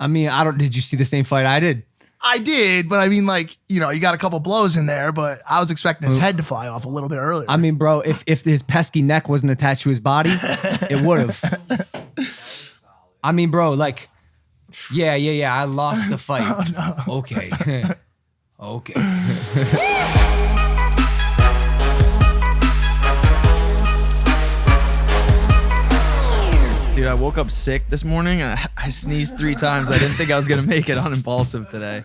I mean, did you see the same fight I did? I did, but I mean, like, you know, you got a couple blows in there, but I was expecting his head to fly off a little bit earlier. I mean, bro, if his pesky neck wasn't attached to his body, it would have. I mean, bro, like, yeah, I lost the fight. Oh, no. Okay. Okay. Dude, I woke up sick this morning and I sneezed 3 times. I didn't think I was going to make it on Impaulsive today.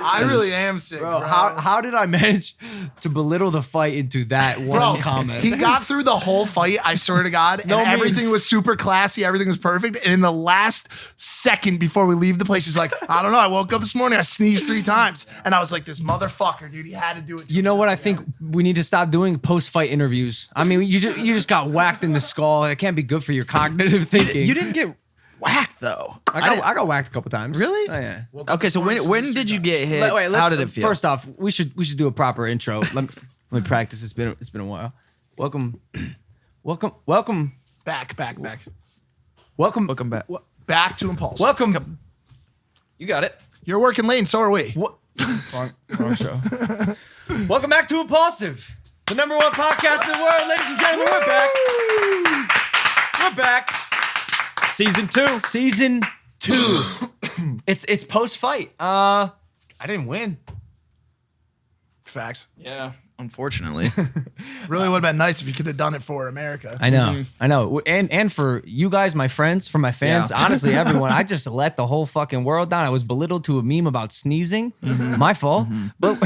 I really am sick, bro. How did I manage to belittle the fight into that one comment? He got through the whole fight, I swear to God, and everything was super classy, everything was perfect. And in the last second before we leave the place, he's like, I don't know, I woke up this morning, I sneezed 3 times. And I was like, this motherfucker, dude, he had to do it to You know what I himself, think we need to stop doing? Post-fight interviews. I mean, you just got whacked in the skull. It can't be good for your cognitive thinking. You didn't get whacked, though. I got whacked a couple times. Really? Oh, yeah. Okay, so when did you get hit? How did it feel? First off, we should do a proper intro. Let me practice. It's been a while. Welcome. Back. Welcome back. Back to Impaulsive. Welcome. You got it. You're working late, and so are we. What? Wrong show. Welcome back to Impaulsive, the #1 podcast in the world, ladies and gentlemen. We're back. We're back. Season 2. Season 2. It's post fight. I didn't win. Facts. Yeah, unfortunately. Really would have been nice if you could have done it for America. I know. I know. And for you guys, my friends, for my fans, Yeah. honestly, everyone, I just let the whole fucking world down. I was belittled to a meme about sneezing. My fault. But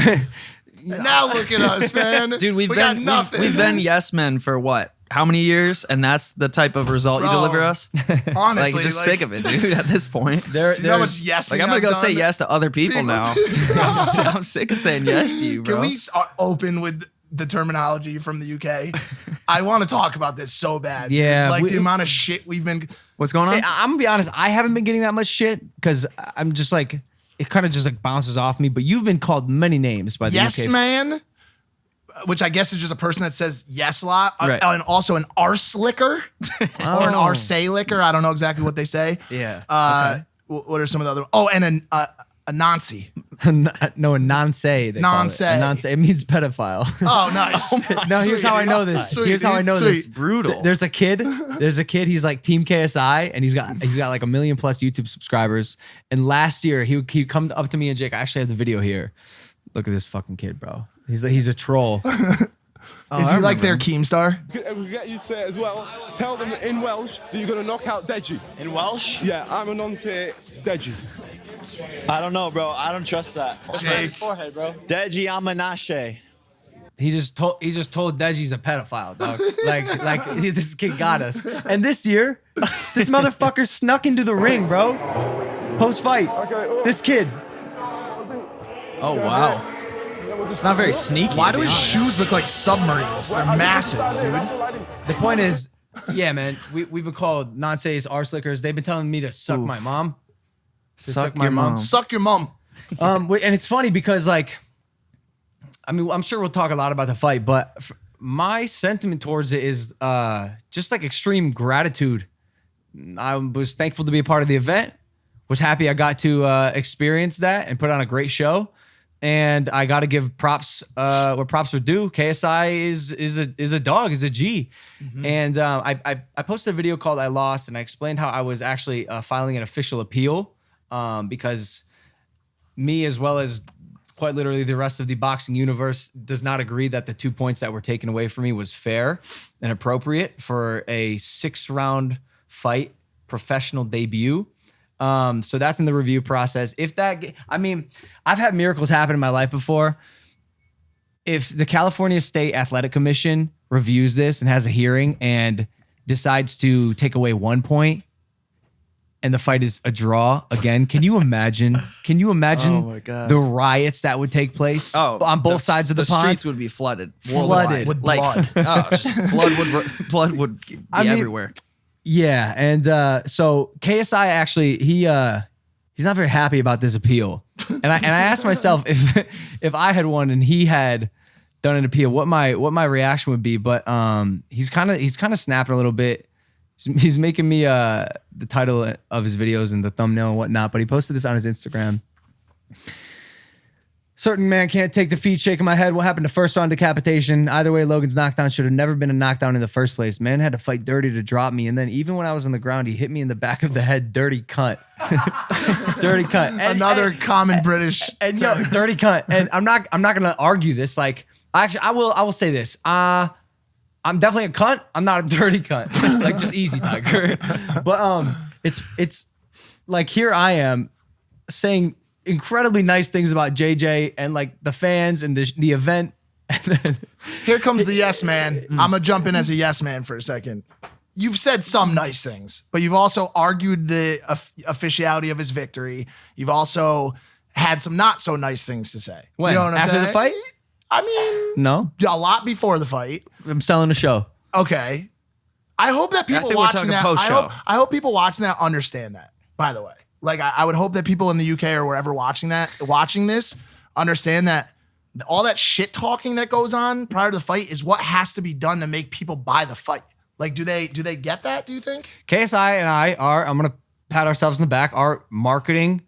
And now look at us, man. Dude, we got nothing. we've been yes men for what? How many years? And that's the type of result you deliver us? Honestly, Like, just sick of it, dude, at this point. do you know how much yes? Like, I'm going to go say yes to other people now. I'm sick of saying yes to you, bro. Can we open with the terminology from the UK? I want to talk about this so bad. Yeah, Like the amount of shit we've been. What's going on? Hey, I'm gonna be honest, I haven't been getting that much shit because I'm just like, it kind of just like bounces off me. But you've been called many names by the Yes, UK. man. Which I guess is just a person that says yes a lot. Right. And also an arse licker or an arse licker. I don't know exactly what they say. Yeah. What are some of the other? Oh, and a Nancy. No, a non-say. Non-say. Non-say. It means pedophile. Oh, nice. No, here's how I know this. Sweet, Here's how I know dude, this. sweet. Brutal. There's a kid. He's like Team KSI, and he's got like 1 million plus YouTube subscribers. And last year, he come up to me and Jake. I actually have the video here. Look at this fucking kid, bro. He's a troll. Is he like their Keemstar? And we get you to say it as well. Tell them in Welsh that you're going to knock out Deji. In Welsh? Yeah, I'm a non-say Deji. I don't know, bro. I don't trust that. What's on his forehead, bro? Deji Amanashe. He just told Deji's a pedophile, dog. like this kid got us. And this year, this motherfucker snuck into the ring, bro. Post fight. This kid. Oh, wow. It's not very sneaky. Why to do be his honest. shoes look like submarines? They're massive, dude. The point is, yeah, man, we've been called non-says arse lickers. They've been telling me to suck my mom. Suck your mom. Suck your mom. And it's funny because, like, I mean, I'm sure we'll talk a lot about the fight, but my sentiment towards it is just like extreme gratitude. I was thankful to be a part of the event. Was happy I got to experience that and put on a great show. And I got to give props where props are due. KSI is a dog, is a G. And I posted a video called "I Lost," and I explained how I was actually filing an official appeal because me, as well as quite literally the rest of the boxing universe, does not agree that the 2 points that were taken away from me was fair and appropriate for a 6-round fight professional debut. So that's in the review process. I've had miracles happen in my life before. If the California State Athletic Commission reviews this and has a hearing and decides to take away 1 point and the fight is a draw again, can you imagine Oh my God. the riots that would take place on both sides of the pond? streets would be flooded. Flooded. With blood. Just blood would be everywhere. Yeah, and so KSI actually he's not very happy about this appeal, and I asked myself if I had won and he had done an appeal, what my reaction would be. But he's kind of snapping a little bit, He's making me the title of his videos and the thumbnail and whatnot, but he posted this on his Instagram. Certain man can't take defeat, shaking my head. What happened to first round decapitation? Either way, Logan's knockdown should have never been a knockdown in the first place. Man had to fight dirty to drop me. And then even when I was on the ground, he hit me in the back of the head. Dirty cunt. Dirty cunt. Another common British. And yo, dirty cunt. And I'm not gonna argue this. Like, actually, I will say this. I'm definitely a cunt. I'm not a dirty cunt. Like, just easy, Tiger. But it's like, here I am saying incredibly nice things about JJ and like the fans and the event. And then here comes the yes man. I'm gonna jump in as a yes man for a second. You've said some nice things, but you've also argued the officiality of his victory. You've also had some not so nice things to say. When? You know what I'm After saying? the fight? I mean, No. a lot before the fight. I'm selling a show. Okay. I hope that people think we're watching talking that. post-show. I hope people watching that understand that. By the way, like I would hope that people in the UK or wherever watching this understand that all that shit talking that goes on prior to the fight is what has to be done to make people buy the fight. Like, do they get that? Do you think? KSI and I are, I'm gonna pat ourselves in the back, are marketing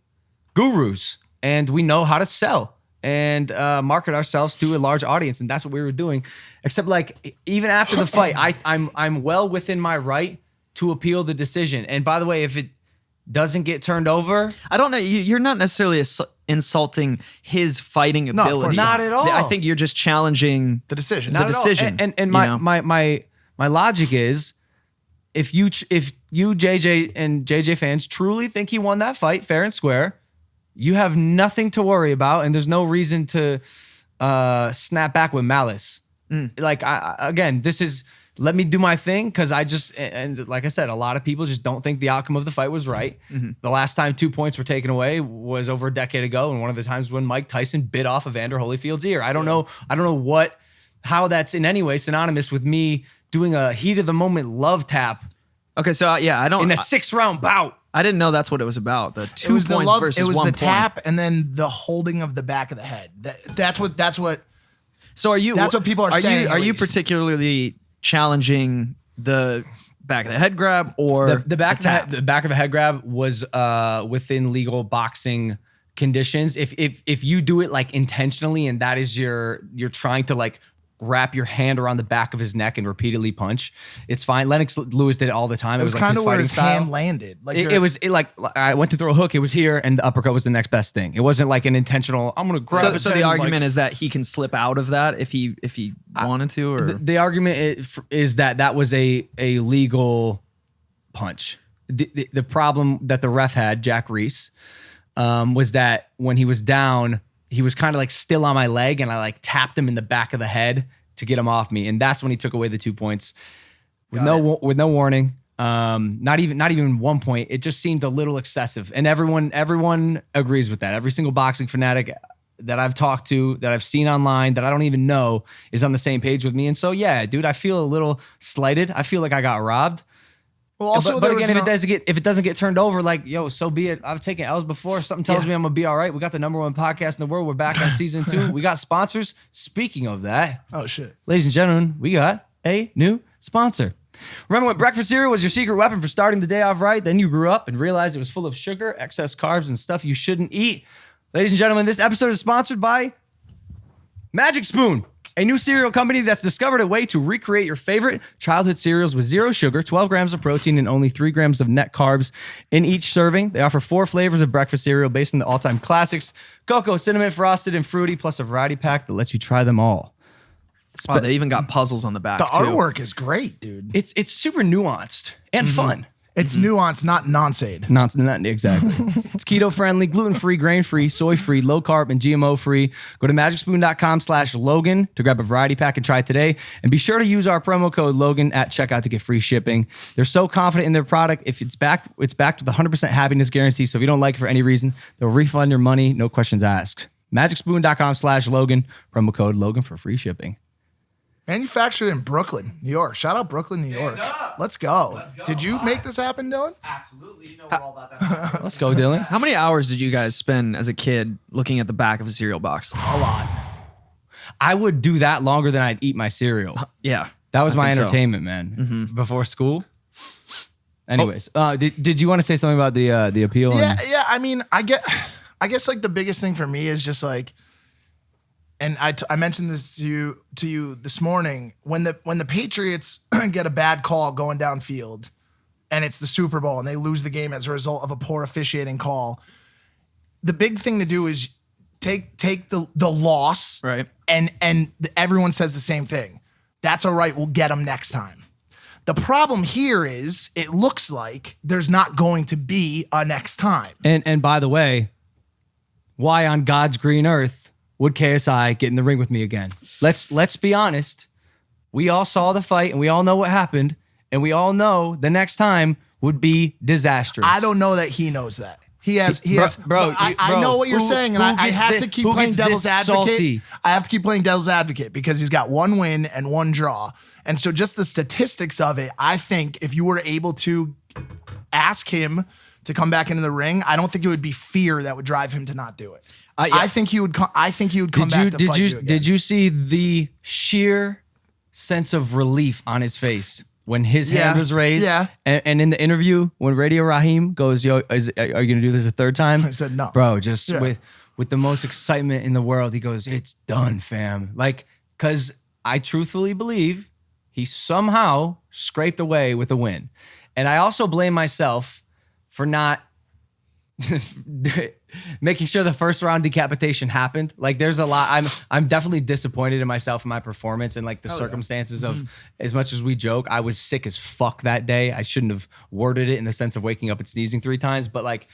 gurus, and we know how to sell and market ourselves to a large audience, and that's what we were doing. Except, like, even after the fight, I'm well within my right to appeal the decision. And by the way, if it doesn't get turned over, I don't know. You're not necessarily insulting his fighting No, of course ability. not. Not at all. I think you're just challenging The decision. not the at all. decision, And you know? my logic is, if you JJ and JJ fans truly think he won that fight fair and square, you have nothing to worry about, and there's no reason to snap back with malice. Like, again, this is, let me do my thing, because and like I said, a lot of people just don't think the outcome of the fight was right. The last time 2 points were taken away was over a decade ago, and one of the times when Mike Tyson bit off Evander Holyfield's ear. I don't know how that's in any way synonymous with me doing a heat of the moment love tap Okay, so I don't. in a 6-round bout. I didn't know that's what it was about. The 2 It was points the love. versus It was 1 the point. tap and then the holding of the back of the head. That's what. So are you? That's what people are saying, Are at you least. particularly challenging the back of the head grab or The back tap? the back of the head grab was within legal boxing conditions. If you do it like intentionally and that is you're trying to like wrap your hand around the back of his neck and repeatedly punch, it's fine. Lennox Lewis did it all the time. It was like kind his of where fighting his style. hand landed. Like Like I went to throw a hook, it was here, and the uppercut was the next best thing. It wasn't like an intentional, I'm gonna grab So, his so the head and, argument like, is that he can slip out of that if he wanted to, or the argument is that was a legal punch. The problem that the ref had, Jack Reese, was that when he was down, he was kind of like still on my leg, and I like tapped him in the back of the head to get him off me, and that's when he took away the 2 points with no warning. Not even 1 point. It just seemed a little excessive, and everyone agrees with that. Every single boxing fanatic that I've talked to, that I've seen online, that I don't even know, is on the same page with me. And so, yeah, dude, I feel a little slighted. I feel like I got robbed. well, also, but there was again, no- if it doesn't get turned over, like, yo, so be it. I've taken L's before. Something tells me I'm gonna be all right. We got the #1 podcast in the world. We're back on season 2. We got sponsors. Speaking of that, oh shit. ladies and gentlemen, we got a new sponsor. Remember when breakfast cereal was your secret weapon for starting the day off right? Then you grew up and realized it was full of sugar, excess carbs, and stuff you shouldn't eat. Ladies and gentlemen, this episode is sponsored by Magic Spoon, a new cereal company that's discovered a way to recreate your favorite childhood cereals with 0 sugar, 12 grams of protein, and only 3 grams of net carbs in each serving. They offer 4 flavors of breakfast cereal based on the all-time classics: cocoa, cinnamon, frosted, and fruity, plus a variety pack that lets you try them all. oh, they even got puzzles on the back The too. artwork is great, dude. It's super nuanced and fun. It's nuanced, not nonce. Not exactly. It's keto friendly, gluten free, grain free, soy free, low carb, and GMO free. Go to magicspoon.com/Logan to grab a variety pack and try it today. And be sure to use our promo code Logan at checkout to get free shipping. They're so confident in their product. If it's backed with 100% happiness guarantee. So if you don't like it for any reason, they'll refund your money. No questions asked. Magicspoon.com/Logan, promo code Logan for free shipping. Manufactured in Brooklyn, New York. Shout out Brooklyn, New York. Let's go. Did you make this happen, Dylan? Absolutely. You know all about that. Let's go, Dylan. How many hours did you guys spend as a kid looking at the back of a cereal box? A lot. I would do that longer than I'd eat my cereal. Yeah, That was I my think so. entertainment, man. Before school. Anyways, did you want to say something about the appeal? Yeah. I mean, I guess like the biggest thing for me is just like, and I mentioned this to you this morning, when the Patriots get a bad call going downfield, and it's the Super Bowl and they lose the game as a result of a poor officiating call. The big thing to do is take the loss, Right. And everyone says the same thing. That's all right. We'll get them next time. The problem here is it looks like there's not going to be a next time. And by the way, why on God's green earth would KSI get in the ring with me again? Let's be honest. We all saw the fight and we all know what happened, and we all know the next time would be disastrous. I don't know that he knows that. He has. Bro, I know what you're saying, and I have to keep playing devil's advocate. Salty? I have to keep playing devil's advocate because he's got one win and one draw. And so just the statistics of it, I think if you were able to ask him to come back into the ring, I don't think it would be fear that would drive him to not do it. I think he would come back to fight you again. Did you see the sheer sense of relief on his face when his hand was raised? Yeah. And in the interview, when Radio Raheem goes, "Yo, are you gonna do this a third time?" I said no. Bro, just with the most excitement in the world, he goes, "It's done, fam." Like, cause I truthfully believe he somehow scraped away with a win. And I also blame myself for not making sure the first round decapitation happened. Like, there's a lot. I'm definitely disappointed in myself and my performance and like the circumstances of, as much as we joke, I was sick as fuck that day. I shouldn't have worded it in the sense of waking up and sneezing 3 times, but like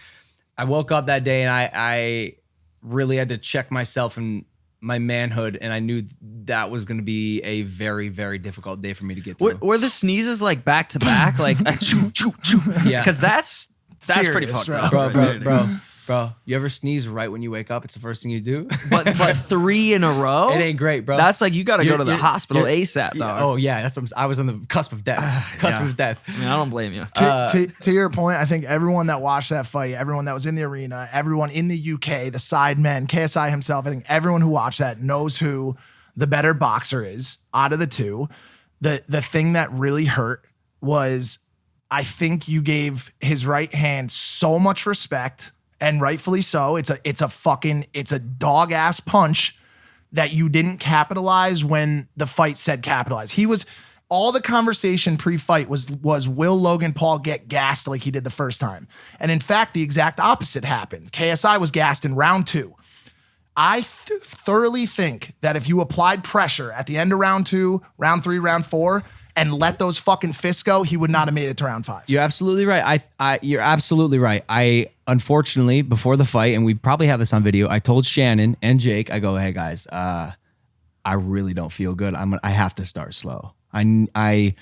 I woke up that day and I really had to check myself and my manhood, and I knew that was going to be a very, very difficult day for me to get through. Were the sneezes like back to back? Like, choo, choo, choo. Yeah. Because that's Serious, pretty fucked right? up. Bro, you ever sneeze right when you wake up? It's the first thing you do. But 3 in a row? It ain't great, bro. That's like, you got to go You're- to the you're- hospital you're- ASAP, dog. Oh yeah, that's what I was on the cusp of death. Of death. I mean, I don't blame you. To your point, I think everyone that watched that fight, everyone that was in the arena, everyone in the UK, the side men, KSI himself, I think everyone who watched that knows who the better boxer is out of the two. The thing that really hurt was, I think you gave his right hand so much respect, and rightfully so. It's a dog ass punch that you didn't capitalize when the fight said capitalize. All the conversation pre-fight was will Logan Paul get gassed like he did the first time? And in fact, the exact opposite happened. KSI was gassed in round 2. I thoroughly think that if you applied pressure at the end of round 2, round 3, round 4, and let those fucking fists go, he would not have made it to round 5. You're absolutely right. You're absolutely right. I unfortunately, before the fight, and we probably have this on video, I told Shannon and Jake, I go, "Hey guys, I really don't feel good. I have to start slow." I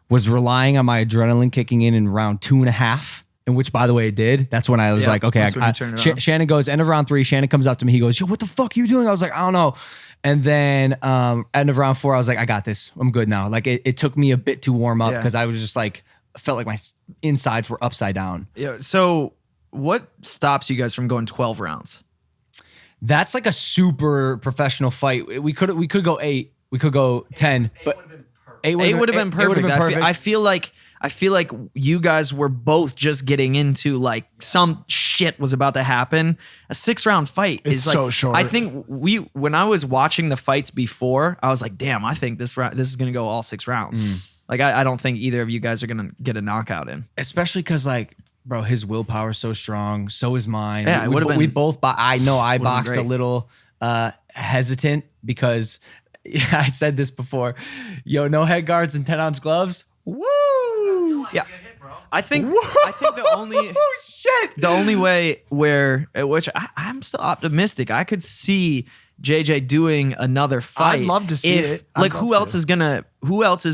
was relying on my adrenaline kicking in round 2.5, in which, by the way, it did. That's when I was like, okay, that's when you turned it around. Shannon goes, end of round 3, Shannon comes up to me. He goes, "Yo, what the fuck are you doing?" I was like, "I don't know." And then end of round 4, I was like, "I got this. I'm good now." Like it took me a bit to warm up because I was just like, felt like my insides were upside down. Yeah. So what stops you guys from going 12 rounds? That's like a super professional fight. We could go 8. We could go 10. But 8 would have been perfect. perfect. I feel like you guys were both just getting into like some shit was about to happen. A 6-round fight is like, so short. I think when I was watching the fights before, I was like, damn, I think this is gonna go all 6 rounds. Like I don't think either of you guys are gonna get a knockout in. Especially because like, bro, his willpower is so strong. So is mine. Yeah, we both. I know I boxed a great. little hesitant because I said this before. Yo, no head guards and 10-ounce gloves. Woo! Yeah. I think the only way which I'm still optimistic, I could see JJ doing another fight. I'd love to see it. Like who else is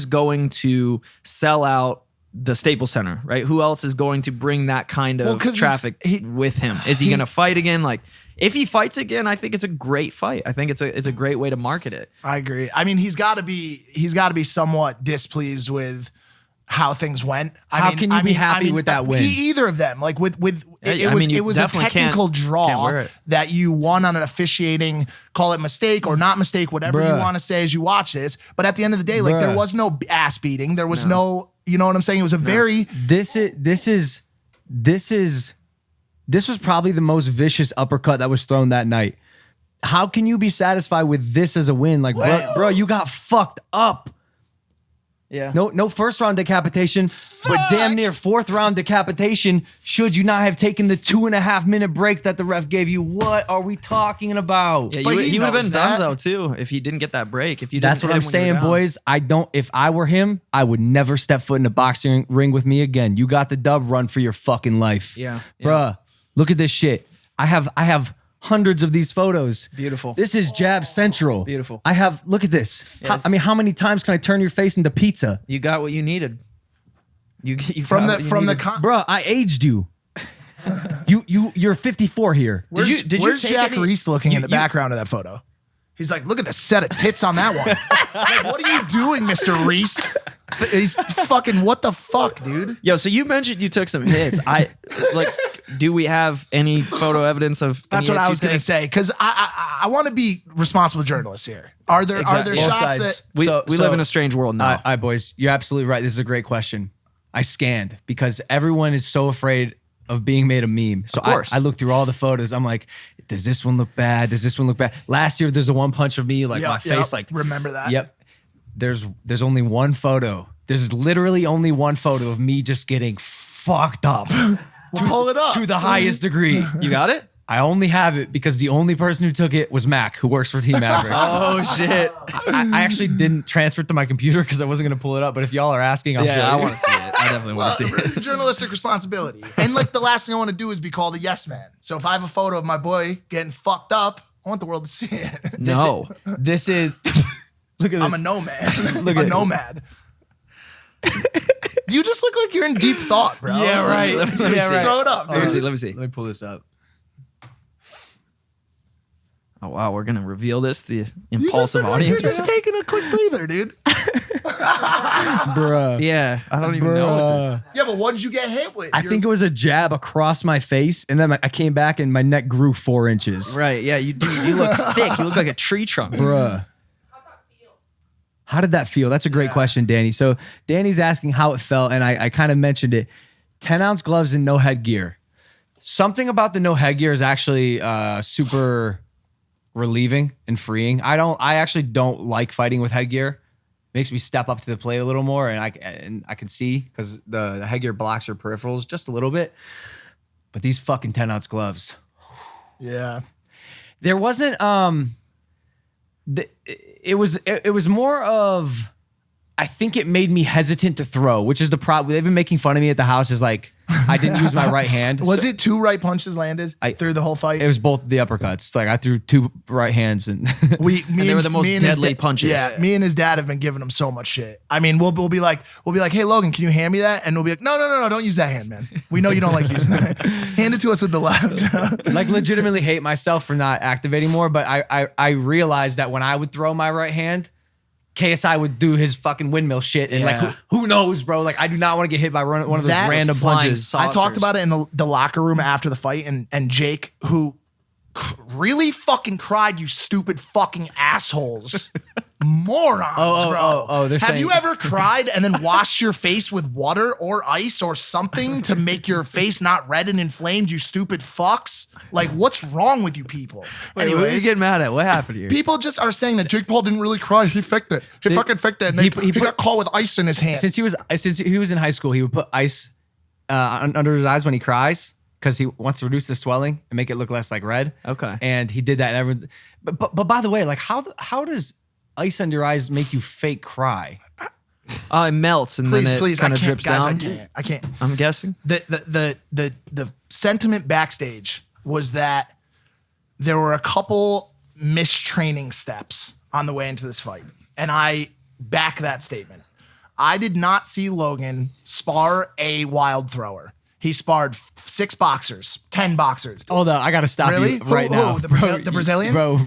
going to sell out the Staples Center, right? Who else is going to bring that kind of 'cause traffic with him? Is he going to fight again? Like if he fights again, I think it's a great fight. I think it's a great way to market it. I agree. I mean, he's got to be somewhat displeased with how things went. How can you be happy with that win? Either of them. Like it you was a definitely technical can't draw wear it. that you won on an officiating, call it mistake or not mistake, whatever you Bruh. want to say as you watch this. But at the end of the day, like there Bruh. was no ass beating. There was no, you know what I'm saying? It was a very This was probably the most vicious uppercut that was thrown that night. How can you be satisfied with this as a win? Like, bro, you got fucked up. Yeah. No first round decapitation, but damn near fourth round decapitation. Should you not have taken the 2.5 minute break that the ref gave you? What are we talking about? Yeah, But he you would have knows been that. Dunzo too if you didn't get that break. If you That's didn't what hit I'm him when you saying, were down. boys. If I were him, I would never step foot in a boxing ring with me again. You got the dub, run for your fucking life. Yeah. Bruh, look at this shit. I have hundreds of these photos. Beautiful. This is Jab Central. Beautiful. Look at this. Yeah. How many times can I turn your face into pizza? You got what you needed. You from got the what from you the needed. con- Bruh, I aged you. You're 54 here. Where's you take Jack any- Reese looking in the you- background of that photo? He's like, look at the set of tits on that one. Like, what are you doing, Mr. Reese? He's fucking what the fuck, dude? Yo, so you mentioned you took some hits. Do we have any photo evidence of? That's any what I hits was you gonna take? say because I want to be responsible journalists here. Are there Exactly. Both shots sides. that We live in a strange world now. All right, boys, you're absolutely right. This is a great question. I scanned because everyone is so afraid of being made a meme. So Of course. I looked through all the photos. I'm like, does this one look bad? Does this one look bad? Last year, there's a one punch of me, like my face, like remember that? Yep. There's only one photo. There's literally only one photo of me just getting fucked up Pull it up to the highest degree. You got it? I only have it because the only person who took it was Mac, who works for Team Maverick. Oh shit! I actually didn't transfer it to my computer because I wasn't going to pull it up. But if y'all are asking, I'll show you. I want to see it. I definitely want to see it. Journalistic responsibility. And like the last thing I want to do is be called a yes man. So if I have a photo of my boy getting fucked up, I want the world to see it. No. This is. Look at this. I'm a nomad. Look a at- nomad. You just look like you're in deep thought, bro. Yeah, right. Let me see. Throw it up, Let me dude. see. Let me see. Let me pull this up. Oh wow, we're gonna reveal this to the You just impulsive look like audience. You're just taking a quick breather, dude. Bruh. Yeah, I don't even know. What Bruh. Yeah, but what did you get hit with? I think it was a jab across my face, and then I came back and my neck grew 4 inches. Right? Yeah, you do. You look thick. You look like a tree trunk. Bruh. How did that feel? That's a great question, Danny. So Danny's asking how it felt, and I kind of mentioned it. 10-ounce gloves and no headgear. Something about the no headgear is actually super relieving and freeing. I actually don't like fighting with headgear. Makes me step up to the plate a little more, and I can see because the headgear blocks your peripherals just a little bit. But these fucking 10-ounce gloves. Yeah. There wasn't it was more of, I think it made me hesitant to throw, which is the problem. They've been making fun of me at the house is like I didn't use my right hand. Was it 2 right punches landed through the whole fight? It was both the uppercuts. Like I threw 2 right hands and they were the most me and his deadly punches. Yeah, me and his dad have been giving him so much shit. I mean, we'll be like, hey Logan, can you hand me that? And we'll be like, no, don't use that hand, man. We know you don't like using that. Hand it to us with the left. like legitimately hate myself for not activating more. But I realized that when I would throw my right hand, KSI would do his fucking windmill shit, and Yeah. like who knows, bro? Like I do not want to get hit by one of those That random flying punches. saucers. I talked about it in the locker room after the fight, and Jake, who really fucking cried, you stupid fucking assholes. Morons, bro. They're Have saying- you ever cried and then washed your face with water or ice or something to make your face not red and inflamed, you stupid fucks? Like, what's wrong with you people? Wait, what are you getting mad at? What happened here? People just are saying that Jake Paul didn't really cry. He faked it. He fucking faked it. And he got caught with ice in his hand. Since he was in high school, he would put ice under his eyes when he cries because he wants to reduce the swelling and make it look less like red. Okay. And he did that. And everyone, but by the way, like how does ice under your eyes make you fake cry? It melts and then it Please, I kind of can't, drips guys. down. I can't. I'm guessing. The sentiment backstage was that there were a couple mistraining steps on the way into this fight, and I back that statement. I did not see Logan spar a wild thrower. He sparred 6 boxers, 10 boxers. Hold on, I gotta stop Really? you right Who? now. The Brazilian? Bro.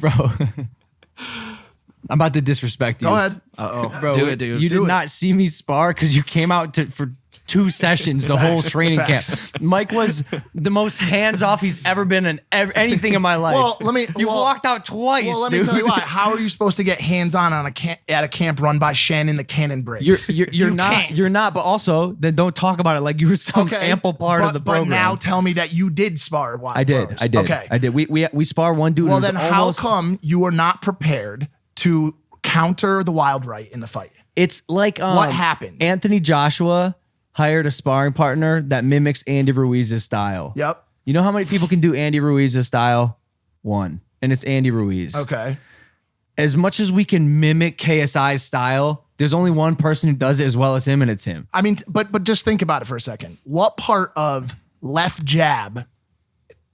I'm about to disrespect you. Go ahead. Bro. Do it, dude. You Do did it. not see me spar because you came out for 2 sessions the whole training camp. Mike was the most hands off he's ever been in anything in my life. Well, you walked out twice. Well, let dude. me tell you why. How are you supposed to get hands on at a camp run by Shannon the Cannon Briggs? You're not. can't. You're not. But also, then don't talk about it like you were some ample part of the program. But now tell me that you did spar. I did. first. I did. Okay. I did. We spar one dude. Well, who's then almost, how come you are not prepared to counter the wild right in the fight? It's like What happened? Anthony Joshua hired a sparring partner that mimics Andy Ruiz's style. Yep. You know how many people can do Andy Ruiz's style? One. And it's Andy Ruiz. Okay. As much as we can mimic KSI's style, there's only one person who does it as well as him, and it's him. I mean, but just think about it for a second. What part of left jab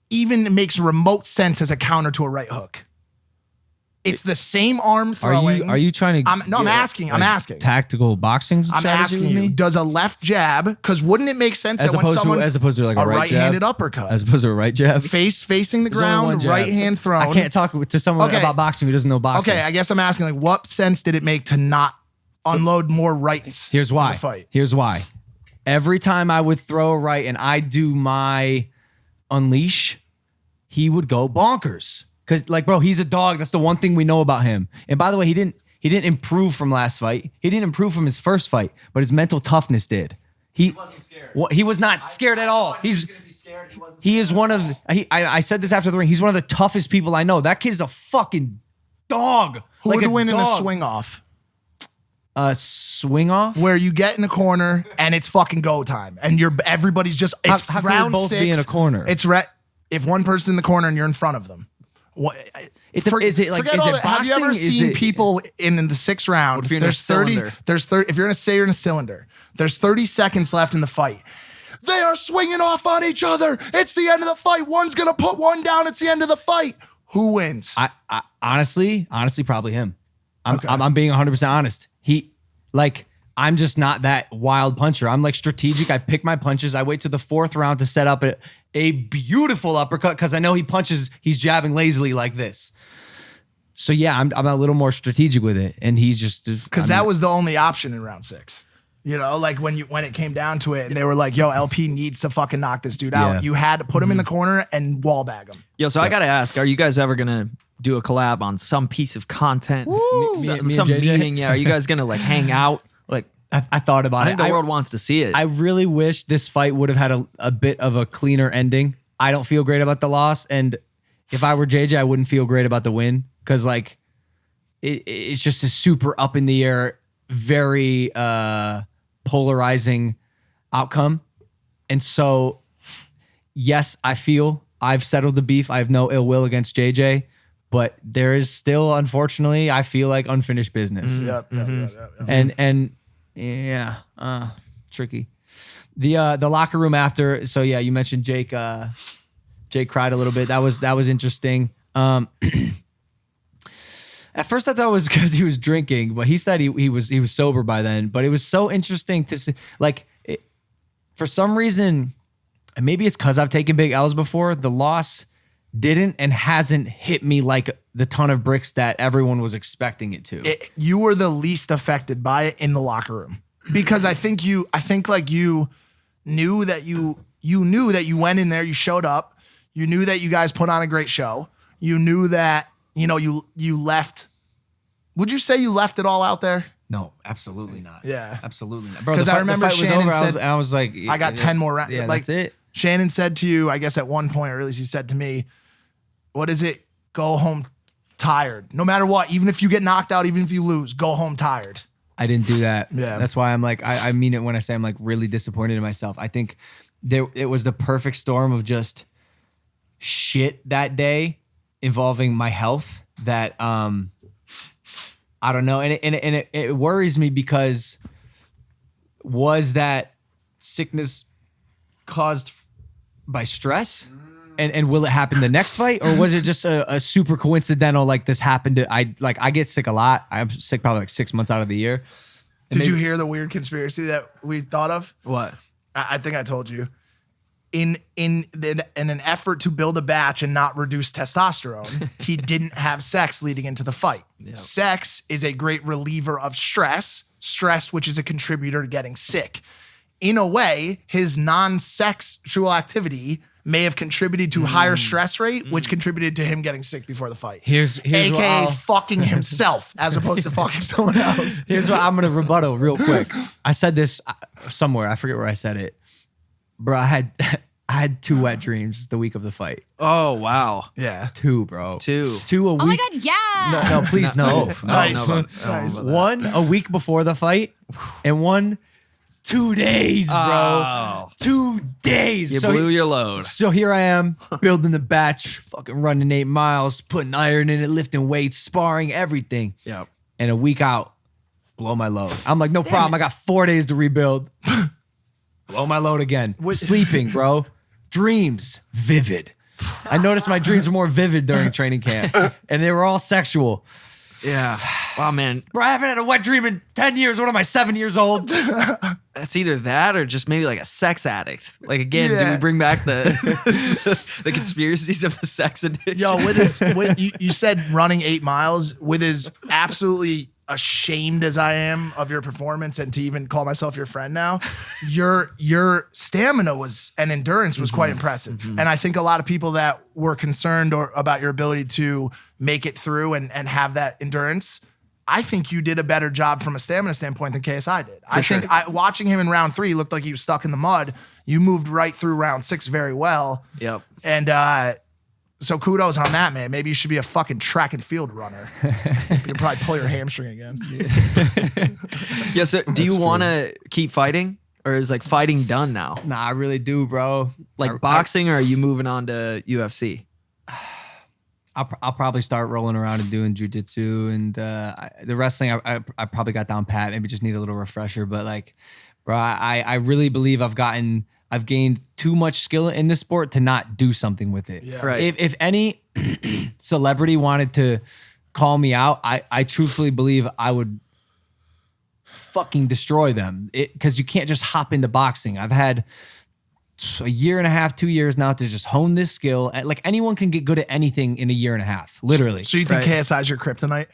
even makes remote sense as a counter to a right hook? It's the same arm throwing. Are you trying to? I'm asking. I'm asking. Tactical boxing. I'm strategy asking with you. me? Does a left jab? Because wouldn't it make sense that when someone as opposed to like a right-handed jab? uppercut, As opposed to a right jab. facing the There's only one ground, jab. right hand thrown. I can't talk to someone Okay. about boxing who doesn't know boxing. Okay, I guess I'm asking, like, what sense did it make to not unload more rights? Here's in why. the fight? Here's why. Every time I would throw a right and I do my unleash, he would go bonkers. Cause like, bro, he's a dog. That's the one thing we know about him. And by the way, he didn't improve from last fight. He didn't improve from his first fight, but his mental toughness did. He wasn't scared. He was not scared at all. He is one of I said this after the ring. He's one of the toughest people I know. That kid is a fucking dog. Who like would win in a dog. swing off? Swing off? Where you get in the corner and it's fucking go time, and everybody's just it's How can we round both 6. be in a corner? It's if one person's in the corner and you're in front of them. What? Is it like? Forget Is all it that. Have you boxing? ever Is seen it- people in the 6th round? What if you're in a There's 30. cylinder? There's 30. If you're gonna say you're in a cylinder, there's 30 seconds left in the fight. They are swinging off on each other. It's the end of the fight. One's gonna put one down. It's the end of the fight. Who wins? I honestly, probably him. Okay. I'm being 100% honest. I'm just not that wild puncher. I'm like strategic. I pick my punches. I wait to the 4th round to set up a beautiful uppercut because I know he's jabbing lazily like this. So yeah, I'm a little more strategic with it, and he's just Because that was the only option in round 6. You know, like when it came down to it, and they were like, "Yo, LP needs to fucking knock this dude out." Yeah. You had to put him in the corner and wall bag him. Yo, so I gotta ask, are you guys ever gonna do a collab on some piece of content? me and Some JJ? meeting? Yeah, are you guys gonna like hang out? Like, I thought about I it. think the world wants to see it. I really wish this fight would have had a bit of a cleaner ending. I don't feel great about the loss, and if I were JJ, I wouldn't feel great about the win because like it's just a super up in the air, very polarizing outcome. And so, yes, I feel I've settled the beef. I have no ill will against JJ, but there is still, unfortunately, I feel like unfinished business. Yep. And yeah, tricky. The locker room after. So yeah, you mentioned Jake. Jake cried a little bit. That was interesting. At first, I thought it was because he was drinking, but he said he was sober by then. But it was so interesting to see, for some reason, and maybe it's because I've taken big L's before. The loss didn't and hasn't hit me like the ton of bricks that everyone was expecting it to. You were the least affected by it in the locker room because I think you knew that you went in there, you showed up, you knew that you guys put on a great show, you knew that you left. Would you say you left it all out there? No, absolutely not. Yeah. Absolutely not. Bro, 'Cause I remember the fight was Shannon over. said, I was like, I got 10 more rounds. Yeah, Like, that's it. Shannon said to you, I guess at one point, or at least he said to me, what is it? Go home tired. No matter what, even if you get knocked out, even if you lose, go home tired. I didn't do that. Yeah. That's why I'm like, I mean it when I say I'm like really disappointed in myself. I think it was the perfect storm of just shit that day involving my health that I don't know. And it worries me because was that sickness caused by stress? And will it happen the next fight? Or was it just a super coincidental, like this happened I get sick a lot. I'm sick probably like 6 months out of the year. And Did you hear the weird conspiracy that we thought of? What? I think I told you. in an effort to build a batch and not reduce testosterone, he didn't have sex leading into the fight. Yep. Sex is a great reliever of stress, which is a contributor to getting sick. In a way, his non-sexual activity may have contributed to higher stress rate, which contributed to him getting sick before the fight. Here's AKA fucking himself as opposed to fucking someone else. Here's what I'm going to rebuttal real quick. I said this somewhere. I forget where I said it. Bro, I had 2 wet dreams the week of the fight. Oh, wow. Yeah. 2, bro. 2 a week. Oh my God, yeah. No, please, no. Nice. Nice. 1 a week before the fight, and 1 2 days, bro. Oh. 2 days. You blew your load. So here I am building the batch, fucking running 8 miles, putting iron in it, lifting weights, sparring, everything. Yep. And a week out, blow my load. I'm like, no problem. I got 4 days to rebuild. Blow my load again. Sleeping, bro. Dreams, vivid. I noticed my dreams were more vivid during training camp, and they were all sexual. Yeah. Wow, man. Bro, I haven't had a wet dream in 10 years. What am I, 7 years old? That's either that or just maybe like a sex addict. Like, again, do we bring back the the conspiracies of the sex addiction? Yo, you said running 8 miles, with as absolutely ashamed as I am of your performance and to even call myself your friend now, your stamina and endurance was quite impressive. And I think a lot of people that were concerned about your ability to make it through and have that endurance, I think you did a better job from a stamina standpoint than KSI did. I think watching him in round 3 looked like he was stuck in the mud. You moved right through round 6 very well. Yep. And so kudos on that, man. Maybe you should be a fucking track and field runner. You'll probably pull your hamstring again. Yeah, so do you want to keep fighting? Or is like fighting done now? Nah, I really do, bro. Like boxing, or are you moving on to UFC? I'll probably start rolling around and doing jiu-jitsu, and the wrestling I probably got down pat. Maybe just need a little refresher. But like, bro, I really believe I've gained too much skill in this sport to not do something with it. Yeah. Right. If any celebrity wanted to call me out, I truthfully believe I would fucking destroy them. Because you can't just hop into boxing. I've had a year and a half, 2 years now to just hone this skill. Like, anyone can get good at anything in a year and a half, literally. So you think KSI is your kryptonite?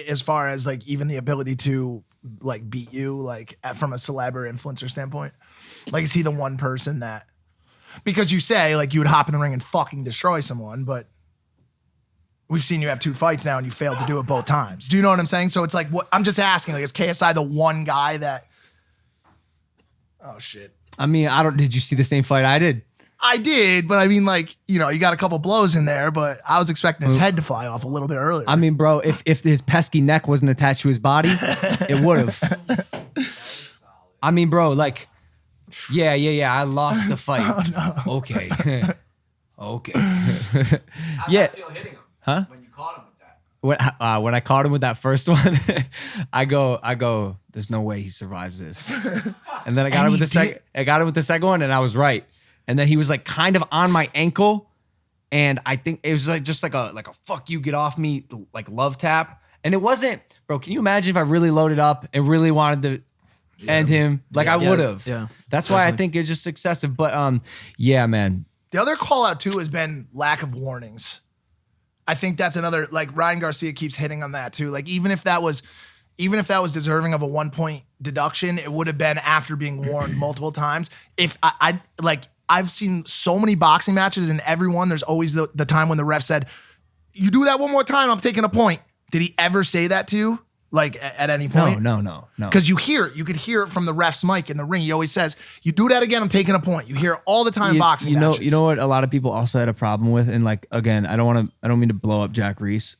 As far as like even the ability to like beat you, like from a celeb or influencer standpoint? Like, is he the one person that, because you say like you would hop in the ring and fucking destroy someone, but we've seen you have 2 fights now and you failed to do it both times. Do you know what I'm saying? So it's like, what I'm just asking, like, is KSI the one guy that, oh shit. I mean, did you see the same fight I did? I did, but I mean, like, you know, you got a couple blows in there, but I was expecting his head to fly off a little bit earlier. I mean, bro, if his pesky neck wasn't attached to his body, it would have. I mean, bro, like, yeah, I lost the fight. Oh, no. Okay. Okay. Yeah. feel hitting him? Huh? When you caught him with that? When I caught him with that first one, I go, there's no way he survives this. And then I got him with the second. I got him with the second one, and I was right. And then he was like kind of on my ankle, and I think it was like just like a fuck you, get off me, like love tap. And it wasn't, bro. Can you imagine if I really loaded up and really wanted to end him? Like I would have. Yeah. That's why I think it's just excessive. But yeah, man. The other call out too has been lack of warnings. I think that's another, like Ryan Garcia keeps hitting on that too. Like even if that was deserving of a 1 point deduction, it would have been after being warned multiple times. If I've seen so many boxing matches, and every one there's always the time when the ref said, "You do that one more time, I'm taking a point." Did he ever say that to you? Like at any point? No. Because you could hear it from the ref's mic in the ring. He always says, "You do that again, I'm taking a point." You hear it all the time in boxing matches. You know what a lot of people also had a problem with, and like, again, I don't mean to blow up Jack Reese,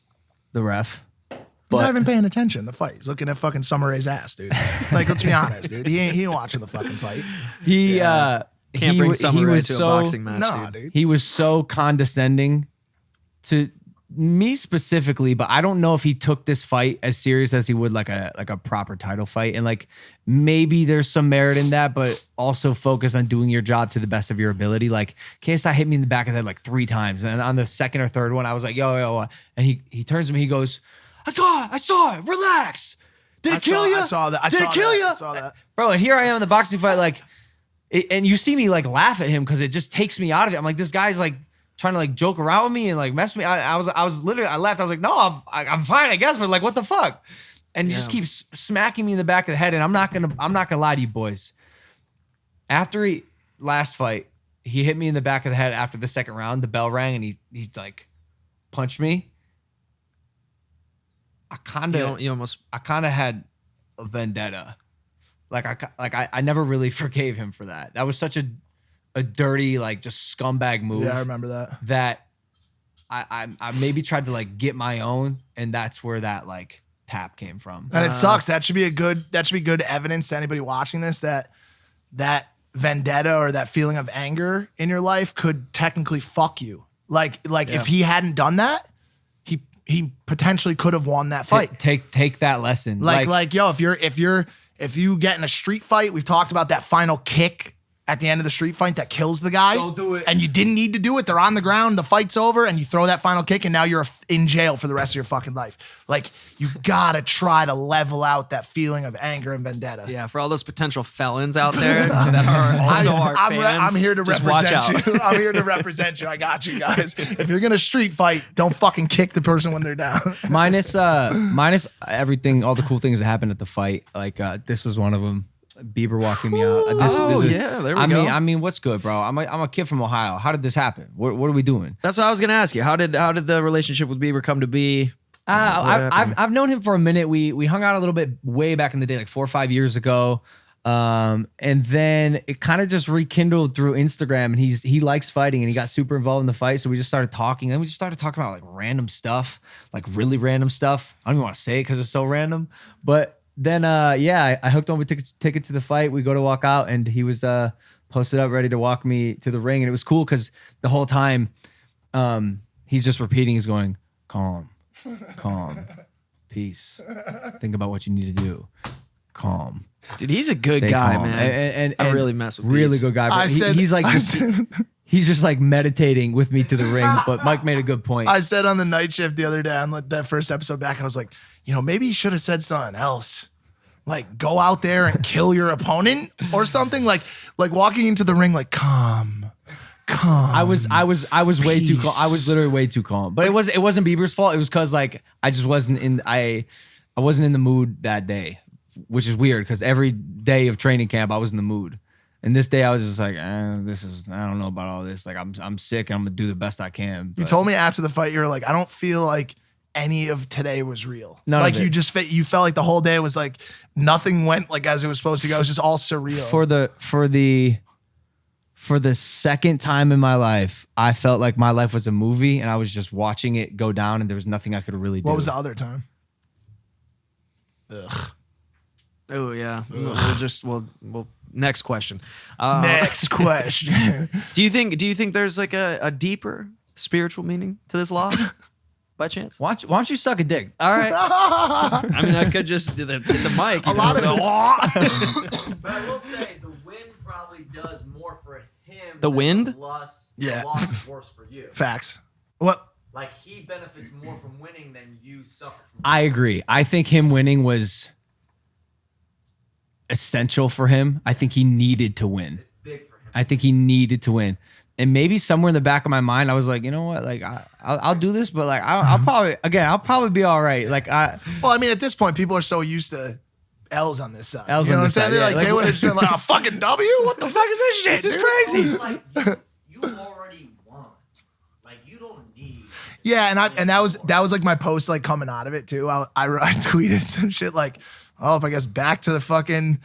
the ref. He's not even paying attention to the fight. He's looking at fucking Summer Rae's ass, dude. Like, let's be honest, dude. He ain't watching the fucking fight. Can't bring Summer Rae to a boxing match, Nah, dude. He was so condescending to me specifically, but I don't know if he took this fight as serious as he would like a proper title fight. And like, maybe there's some merit in that, but also focus on doing your job to the best of your ability. Like, KSI hit me in the back of the head like 3 times. And on the second or third one, I was like, yo. And he turns to me, he goes, I saw it. Relax. Did it kill you? I saw that. Did it kill you? I saw that. Bro, and here I am in the boxing fight, like, and you see me like laugh at him because it just takes me out of it. I'm like, this guy's like trying to like joke around with me and like mess with me. I was literally, I laughed. I was like, no, I'm fine, I guess, but like, what the fuck? And he just keeps smacking me in the back of the head. And I'm not gonna lie to you boys. After last fight, he hit me in the back of the head after the second round. The bell rang and he's like punched me. I kind of had a vendetta. I never really forgave him for that. That was such a dirty, like just scumbag move. Yeah, I remember that. That I maybe tried to like get my own, and that's where that like tap came from. And it sucks. That should be good evidence to anybody watching this that vendetta or that feeling of anger in your life could technically fuck you. Like if he hadn't done that, he potentially could have won that fight. Take that lesson. Like yo, if you get in a street fight, we've talked about that final kick at the end of the street fight that kills the guy. Don't do it. And you didn't need to do it. They're on the ground, the fight's over, and you throw that final kick, and now you're in jail for the rest of your fucking life. Like, you gotta try to level out that feeling of anger and vendetta. Yeah, for all those potential felons out there that are also our fans. I'm here to just watch represent out. you. I'm here to represent you. I got you guys. If you're gonna street fight, don't fucking kick the person when they're down. minus everything, all the cool things that happened at the fight. Like this was one of them. Bieber walking me out. There we go. I mean, what's good, bro? I'm a kid from Ohio. How did this happen? What are we doing? That's what I was gonna ask you. How did the relationship with Bieber come to be? I've known him for a minute. We hung out a little bit way back in the day, like 4 or 5 years ago. And then it kind of just rekindled through Instagram, and he likes fighting, and he got super involved in the fight. So we just started talking. Then we just started talking about like random stuff, like really random stuff. I don't even want to say it because it's so random. But then I hooked on with ticket to the fight. We go to walk out, and he was posted up ready to walk me to the ring. And it was cool because the whole time he's just repeating, he's going, calm, peace. Think about what you need to do. Calm. Dude, he's a good Stay guy, calm. man. I really mess with really Biebs. good guy. But he's just like meditating with me to the ring. But Mike made a good point. I said on the night shift the other day on that first episode back, I was like, maybe he should have said something else. Like, go out there and kill your opponent or something. Like walking into the ring, like, calm. I was way too calm. I was literally way too calm. But it wasn't Bieber's fault. It was because like I just wasn't in I wasn't in the mood that day, which is weird because every day of training camp I was in the mood. And this day I was just like, I don't know about all this. Like I'm sick and I'm gonna do the best I can. You told me after the fight, you were like, I don't feel like any of today was real. None like of it. you felt like the whole day was like nothing went like as it was supposed to go. It was just all surreal. For the second time in my life, I felt like my life was a movie and I was just watching it go down and there was nothing I could really do. What was the other time? Ugh. Oh yeah. We'll next question. Next question. Do you think there's like a deeper spiritual meaning to this loss? By chance? Why don't you suck a dick? All right. I mean, I could just hit the mic. A lot of it. But I will say the wind probably does more for him. The wind? The loss Yeah. is worse for you. Facts. What? Like he benefits more from winning than you suffer from. I agree. I think him winning was essential for him. I think he needed to win. It's big for him. I think he needed to win. And maybe somewhere in the back of my mind, I was like, you know what? Like, I'll do this, but like, I'll probably be all right. Like, well, I mean, at this point, people are so used to L's on this side. L's you know on what I'm this saying? side, They're yeah. like, they would have just been like, oh, fucking W? What the fuck is this shit? This is dude? crazy. Like you already won. Like you don't need. Yeah, and that was like my post like coming out of it too. I tweeted some shit like, oh, I guess back to the fucking,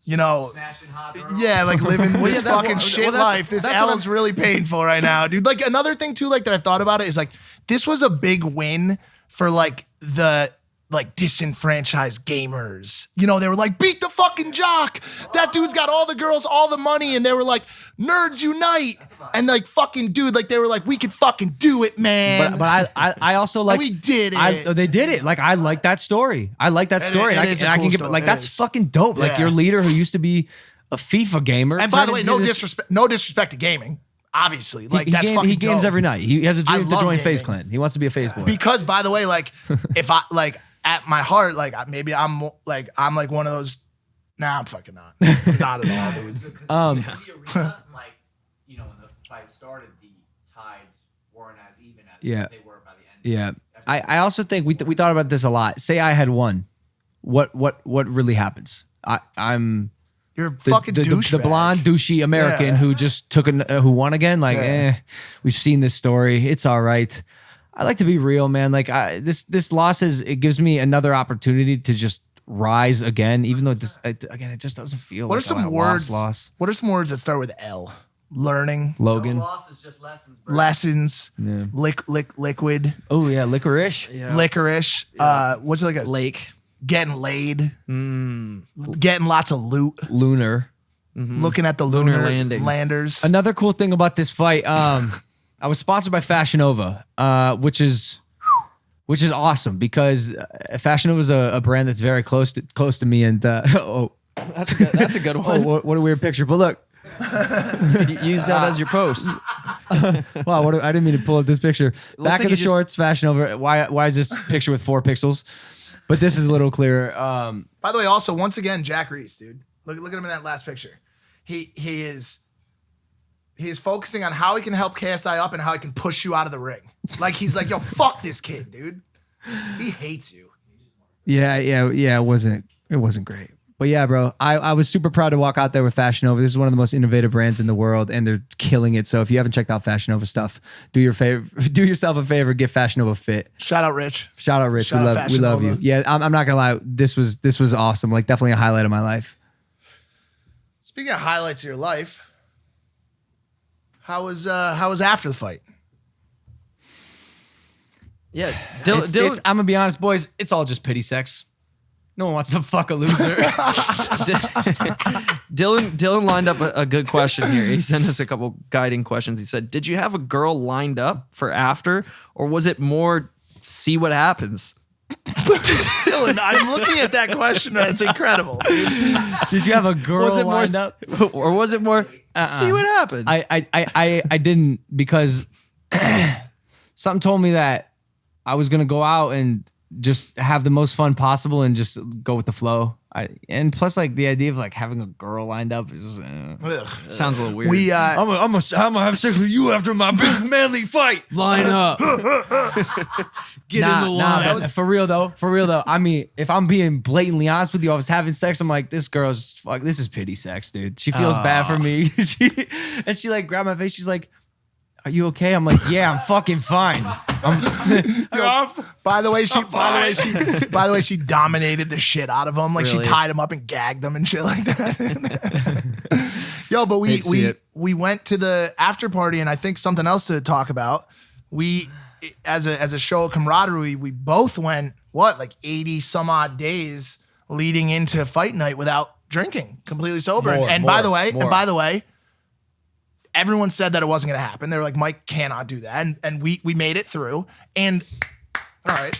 Smashing hot girls. yeah, like living this fucking shit that's- life. This that's L what is really painful right now, dude. Like another thing too, like that I've thought about it is like this was a big win for like the disenfranchised gamers. They were like, beat the fucking jock. That dude's got all the girls, all the money, and they were like, nerds unite. And like fucking dude, like they were like, we could fucking do it, man. But I also like, And we did it. They did it. Like I like that story. I like that story. it is a I cool can give story. like It that's is. fucking dope. Like Yeah. your leader who used to be a FIFA gamer. And by the way, turned no into this- disrespect to gaming. Obviously, like he that's fucking he games dope. every night. He has a I dream to love join FaZe gaming. Clan. He wants to be a FaZe boy. Because by the way, like if I like at my heart, like maybe I'm like one of those Nah, I'm fucking not. Not at all, dude. The arena, like, you know, when the fight started, the tides weren't as even as they were by the end. Yeah. I also think we thought about this a lot. Say I had won. What really happens? You're a fucking douchebag. The blonde douchey American who just who won again. Like, we've seen this story. It's all right. I like to be real, man. Like this loss it gives me another opportunity to just rise again, even though it just doesn't feel. What like are some words? Loss. What are some words that start with L? Learning. Logan. No loss is just lessons, bro. Lessons. Yeah. Liquid. Oh yeah, licorice. Yeah. Licorice. What's it like a Lake. Getting laid. Getting lots of loot. Lunar. Looking at the lunar landing. landers. Another cool thing about this fight, I was sponsored by Fashion Nova, which is awesome because Fashion Nova is a brand that's very close to me. And That's a good one. What a weird picture! But look, Use that as your post. wow, I didn't mean to pull up this picture. Back like of the shorts, Fashion Nova. Why is this picture with 4 pixels? But this is a little clearer. By the way, also once again, Jack Reese, dude. Look at him in that last picture. He is focusing on how he can help KSI up and how he can push you out of the ring. Like he's like, yo, fuck this kid, dude. He hates you. Yeah. It wasn't great. But yeah, bro, I was super proud to walk out there with Fashion Nova. This is one of the most innovative brands in the world, and they're killing it. So if you haven't checked out Fashion Nova stuff, do yourself a favor, get Fashion Nova fit. Shout out Rich. Shout out Rich. We love you. Yeah, I'm not gonna lie. This was awesome. Like definitely a highlight of my life. Speaking of highlights of your life, how was after the fight? Yeah, I'm gonna be honest, boys. It's all just pity sex. No one wants to fuck a loser. Dylan lined up a good question here. He sent us a couple guiding questions. He said, "Did you have a girl lined up for after, or was it more see what happens?" Dylan, I'm looking at that question. It's incredible, dude. Did you have a girl lined up, or was it more see what happens? I didn't, because something told me that I was gonna go out and just have the most fun possible and just go with the flow. And plus, like the idea of like having a girl lined up is just sounds a little weird. I'm gonna have sex with you after my big manly fight. Line up. Get in the line. For real though. I mean, if I'm being blatantly honest with you, I was having sex. I'm like, this is pity sex, dude. She feels bad for me. she like grabbed my face. She's like, "Are you okay?" I'm like, "Yeah, I'm fucking fine." By the way, she dominated the shit out of him. Like Really? she tied him up and gagged him and shit like that. Yo, but we went to the after party, and I think something else to talk about. We, as a show of camaraderie, we both went like 80 some odd days leading into fight night without drinking, completely sober. By the way, everyone said that it wasn't going to happen. They were like, Mike cannot do that. And we made it through. And all right.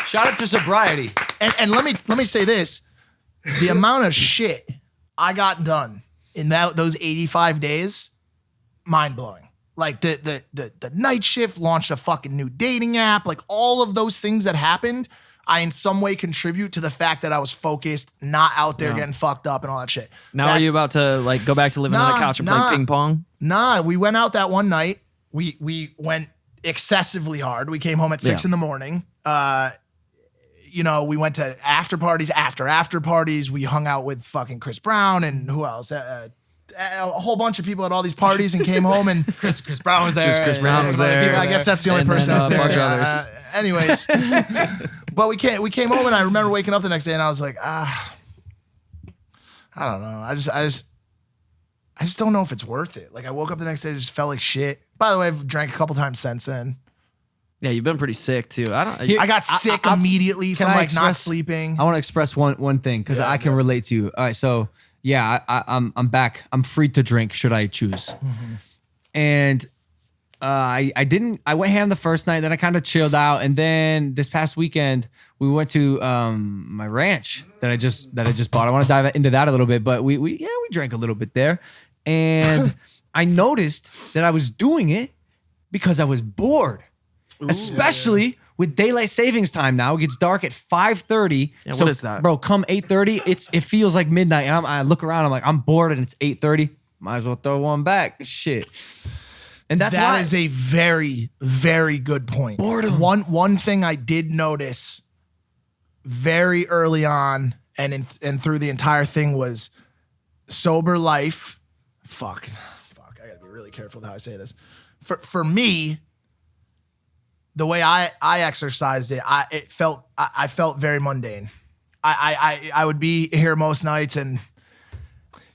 Shout out to sobriety. And let me say this. The amount of shit I got done in those 85 days, mind blowing. Like the night shift, launched a fucking new dating app, like all of those things that happened, I in some way contribute to the fact that I was focused, not out there getting fucked up and all that shit. Now are you about to like go back to living on the couch and play ping pong? Nah, we went out that one night. We went excessively hard. We came home at 6 in the morning. We went to after parties after parties. We hung out with fucking Chris Brown and who else? A whole bunch of people at all these parties and came home and Chris Brown was there. Chris Brown was there. I guess that's the only person that's there. A bunch of others. Anyways, but we came home and I remember waking up the next day and I was like, I don't know. I just don't know if it's worth it. Like I woke up the next day and just felt like shit. By the way, I've drank a couple times since then. Yeah, you've been pretty sick too. I got sick immediately from not sleeping. I want to express one thing because I can relate to you. All right, so yeah, I'm back. I'm free to drink should I choose. Mm-hmm. And I went ham the first night, then I kind of chilled out, and then this past weekend we went to my ranch that I just bought. I want to dive into that a little bit, but we drank a little bit there, and I noticed that I was doing it because I was bored. Especially with daylight savings time now, it gets dark at 5:30. Yeah, so, what is that? bro? Come 8:30, it feels like midnight. And I look around, I'm like, I'm bored, and it's 8:30. Might as well throw one back. Shit. And that is a very, very good point. Boredom. One thing I did notice very early on and through the entire thing was sober life. Fuck. I gotta be really careful with how I say this. For me, the way I exercised it, I felt very mundane. I would be here most nights and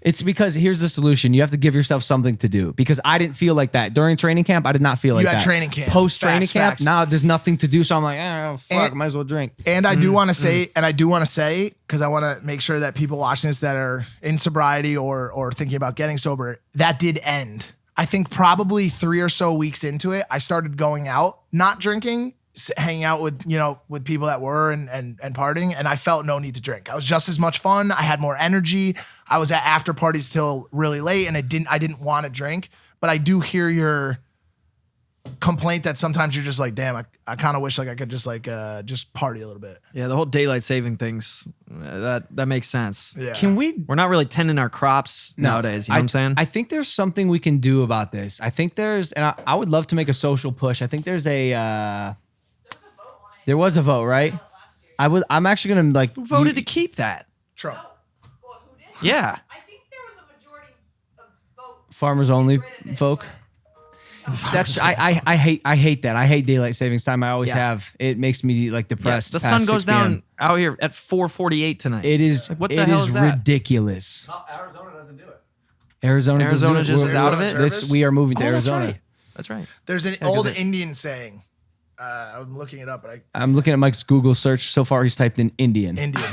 it's because here's the solution. You have to give yourself something to do. Because I didn't feel like that. During training camp, I did not feel like that. You had training camp. Post training camp, Facts. now there's nothing to do. So I'm like, fuck, might as well drink. And I do want to say, because I want to make sure that people watching this that are in sobriety or thinking about getting sober, that did end. I think probably 3 or so weeks into it, I started going out, not drinking, hanging out with people that were and partying, and I felt no need to drink. I was just as much fun. I had more energy. I was at after parties till really late, and I didn't want to drink. But I do hear your complaint that sometimes you're just like, damn, I kind of wish like I could just just party a little bit. Yeah, the whole daylight saving things, that makes sense. Yeah. We're not really tending our crops nowadays, you know what I'm saying? I think there's something we can do about this. I think and I would love to make a social push. I think there's there was a vote, right? I'm actually gonna Who voted to keep that? Trump. Yeah. I think there was a majority of vote. farmers only folk. That's I hate that. I hate daylight savings time. I always have. It makes me like depressed. The past sun 6 goes p.m. down out here at 4:48 tonight. It is. Like, what the it hell is is that? ridiculous. No, Arizona doesn't do it. Arizona just We're- is out of it? We are moving to Oh, that's Arizona. right. That's right. There's an old Indian saying. I'm looking it up, but I'm looking at Mike's Google search. So far, he's typed in Indian. Indian.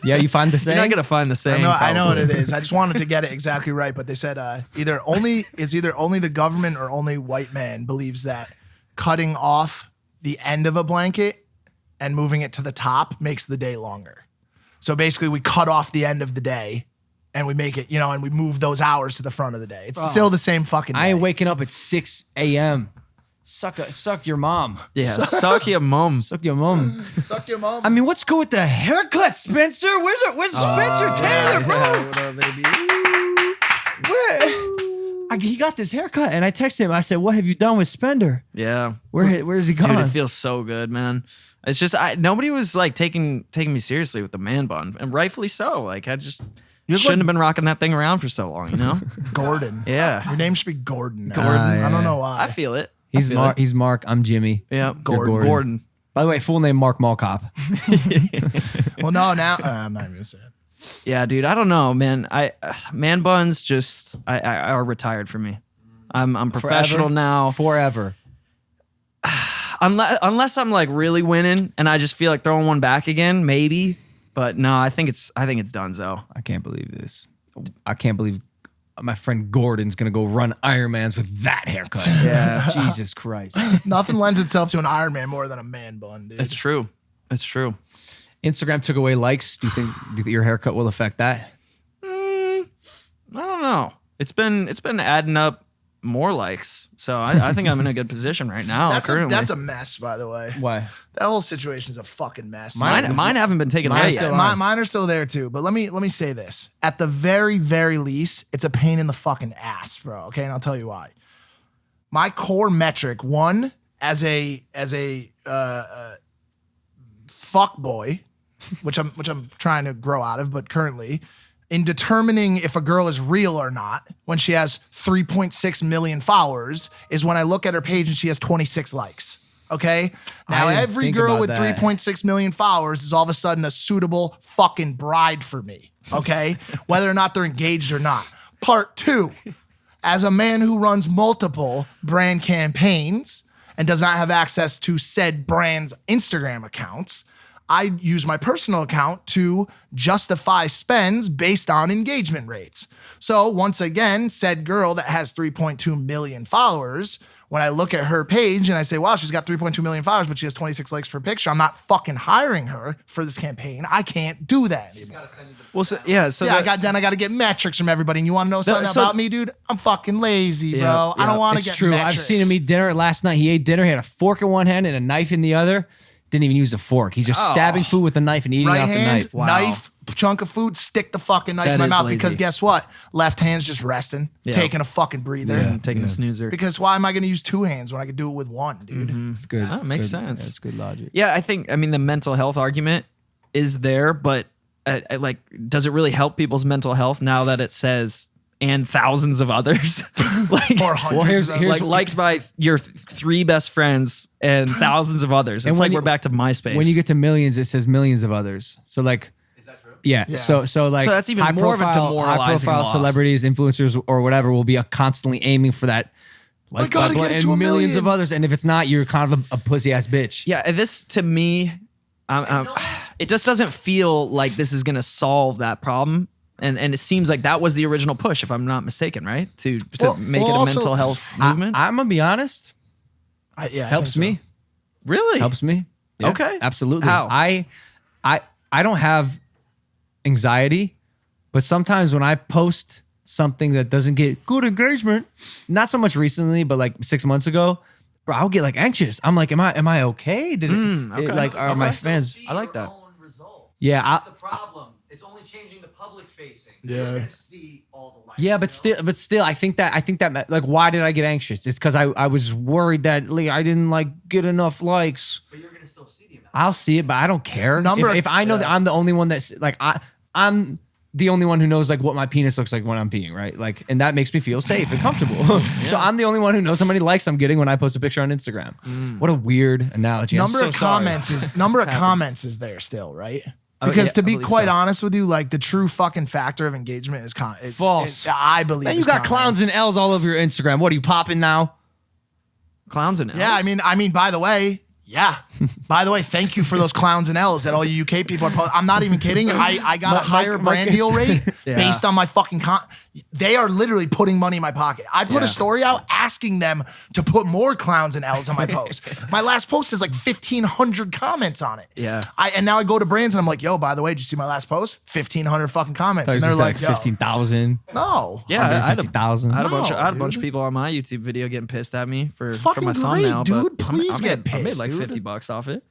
Yeah, you find the saying? You're not gonna find the saying. I know what it probably. is. I just wanted to get it exactly right, but they said either only the government or only white man believes that cutting off the end of a blanket and moving it to the top makes the day longer. So basically, we cut off the end of the day and we make it, and we move those hours to the front of the day. It's still the same fucking day. I ain't waking up at 6 a.m. Suck your mom. Yeah, suck your mum. Suck your mom. Suck your mom. I mean, what's good with the haircut, Spencer? Where's Spencer Taylor, bro? What up, baby? He got this haircut, and I texted him. I said, "What have you done with Spender? Yeah. Where's he gone?" Dude, it feels so good, man. It's just nobody was like taking me seriously with the man bun, and rightfully so. Like I just shouldn't have been rocking that thing around for so long, Gordon. Yeah. Your name should be Gordon. Now. Gordon. I don't know why. I feel it. He's Mark. He's Mark. I'm Jimmy. Yeah, You're Gordon. By the way, full name Mark Malcop. Well, no, now I'm not even gonna say it. Yeah, dude. I don't know, man. Man buns just are retired for me. I'm professional now. Forever. Unless I'm like really winning and I just feel like throwing one back again, maybe. But no, I think it's donezo. I can't believe this. I can't believe my friend Gordon's gonna go run Ironmans with that haircut. Yeah. Jesus Christ. Nothing lends itself to an Iron Man more than a man bun, dude. It's true. It's true. Instagram took away likes. Do you think your haircut will affect that? I don't know. It's been adding up more likes, so I think I'm in a good position right now. That's a mess, by the way. Why? That whole situation's a fucking mess. Mine haven't been taken away yet. Mine are still there too. But let me say this: at the very, very least, it's a pain in the fucking ass, bro. Okay, and I'll tell you why. My core metric, one, as a fuck boy, which I'm trying to grow out of, but currently, in determining if a girl is real or not, when she has 3.6 million followers, is when I look at her page and she has 26 likes. Okay? Now, didn't every think girl about with that. 3.6 million followers is all of a sudden a suitable fucking bride for me. Okay? Whether or not they're engaged or not. Part two, as a man who runs multiple brand campaigns and does not have access to said brand's Instagram accounts, I use my personal account to justify spends based on engagement rates. So once again, said girl that has 3.2 million followers, when I look at her page and I say, wow, she's got 3.2 million followers, but she has 26 likes per picture. I'm not fucking hiring her for this campaign. I can't do that anymore. Well, so I got to get metrics from everybody. And you want to know something about me, dude? I'm fucking lazy, bro. I don't want to It's get true. metrics. I've seen him eat dinner last night. He ate dinner. He had a fork in one hand and a knife in the other. Didn't even use a fork. He's just stabbing food with a knife and eating Right off hand, the knife. knife, chunk of food, stick the fucking knife in my is mouth lazy. because guess what? Left hand's just resting, taking a fucking breather. I'm taking a snoozer. Because why am I going to use two hands when I could do it with one, dude? It's good. That makes Good. sense. That's good logic. Yeah, I mean, the mental health argument is there, but like, does it really help people's mental health now that it says and thousands of others? Like, Or hundreds of like liked by your three best friends and thousands of others. It's And like when we're you- back to MySpace. When you get to millions, it says millions of others. So like, Is that true? yeah. Yeah. So like, So that's even more of a high demoralizing profile loss. celebrities, influencers, or whatever will be constantly aiming for that. Like, gotta get it and to a millions million. of others. And if it's not, you're kind of a pussy ass bitch. yeah, and this to me, it just doesn't feel like this is going to solve that problem. And it seems like that was the original push, if I'm not mistaken, right? To make it a also, mental health movement. I'm gonna be honest. I Helps think me. Really? Helps me. Yeah, Okay. absolutely. How? I don't have anxiety, but sometimes when I post something that doesn't get good engagement, not so much recently, but like 6 months ago, bro, I'll get like anxious. I'm like, am I okay? Did it like are my fans? I like that. Yeah, That's the problem. It's only changing the public facing. Yeah. You're gonna see all the lights. yeah, but still, I think that like, why did I get anxious? It's because I was worried that like, I didn't like get enough likes. But you're gonna still see the amount. I'll see it, but I don't care. Number- if I know that I'm the only one that's like I'm the only one who knows like what my penis looks like when I'm peeing, right? Like, and that makes me feel safe and comfortable. So I'm the only one who knows how many likes I'm getting when I post a picture on Instagram. What a weird analogy. number I'm of so sorry. comments is there still, right? Oh, Because yeah, to I be believe quite so. honest with you, like the true fucking factor of engagement is False. I believe. Man, you it's got clowns comments. and L's all over your Instagram. What are you popping now? Clowns and Yeah, elves? I mean, by the way, yeah. By the way, thank you for those clowns and L's that all you UK people are. I'm not even kidding. I got a higher brand deal rate based on my fucking They are literally putting money in my pocket. I put a story out asking them to put more clowns and L's on my post. My last post has like 1,500 comments on it. Yeah. And now I go to brands and I'm like, yo, by the way, did you see my last post? 1,500 fucking comments. And they're like, yo, 15,000. no. Yeah, I had 150,000. I had a bunch No, of dude. people on my YouTube video getting pissed at me for Fucking my great, thumbnail. dude. But Please I get made, I made pissed, like dude. $50 off it.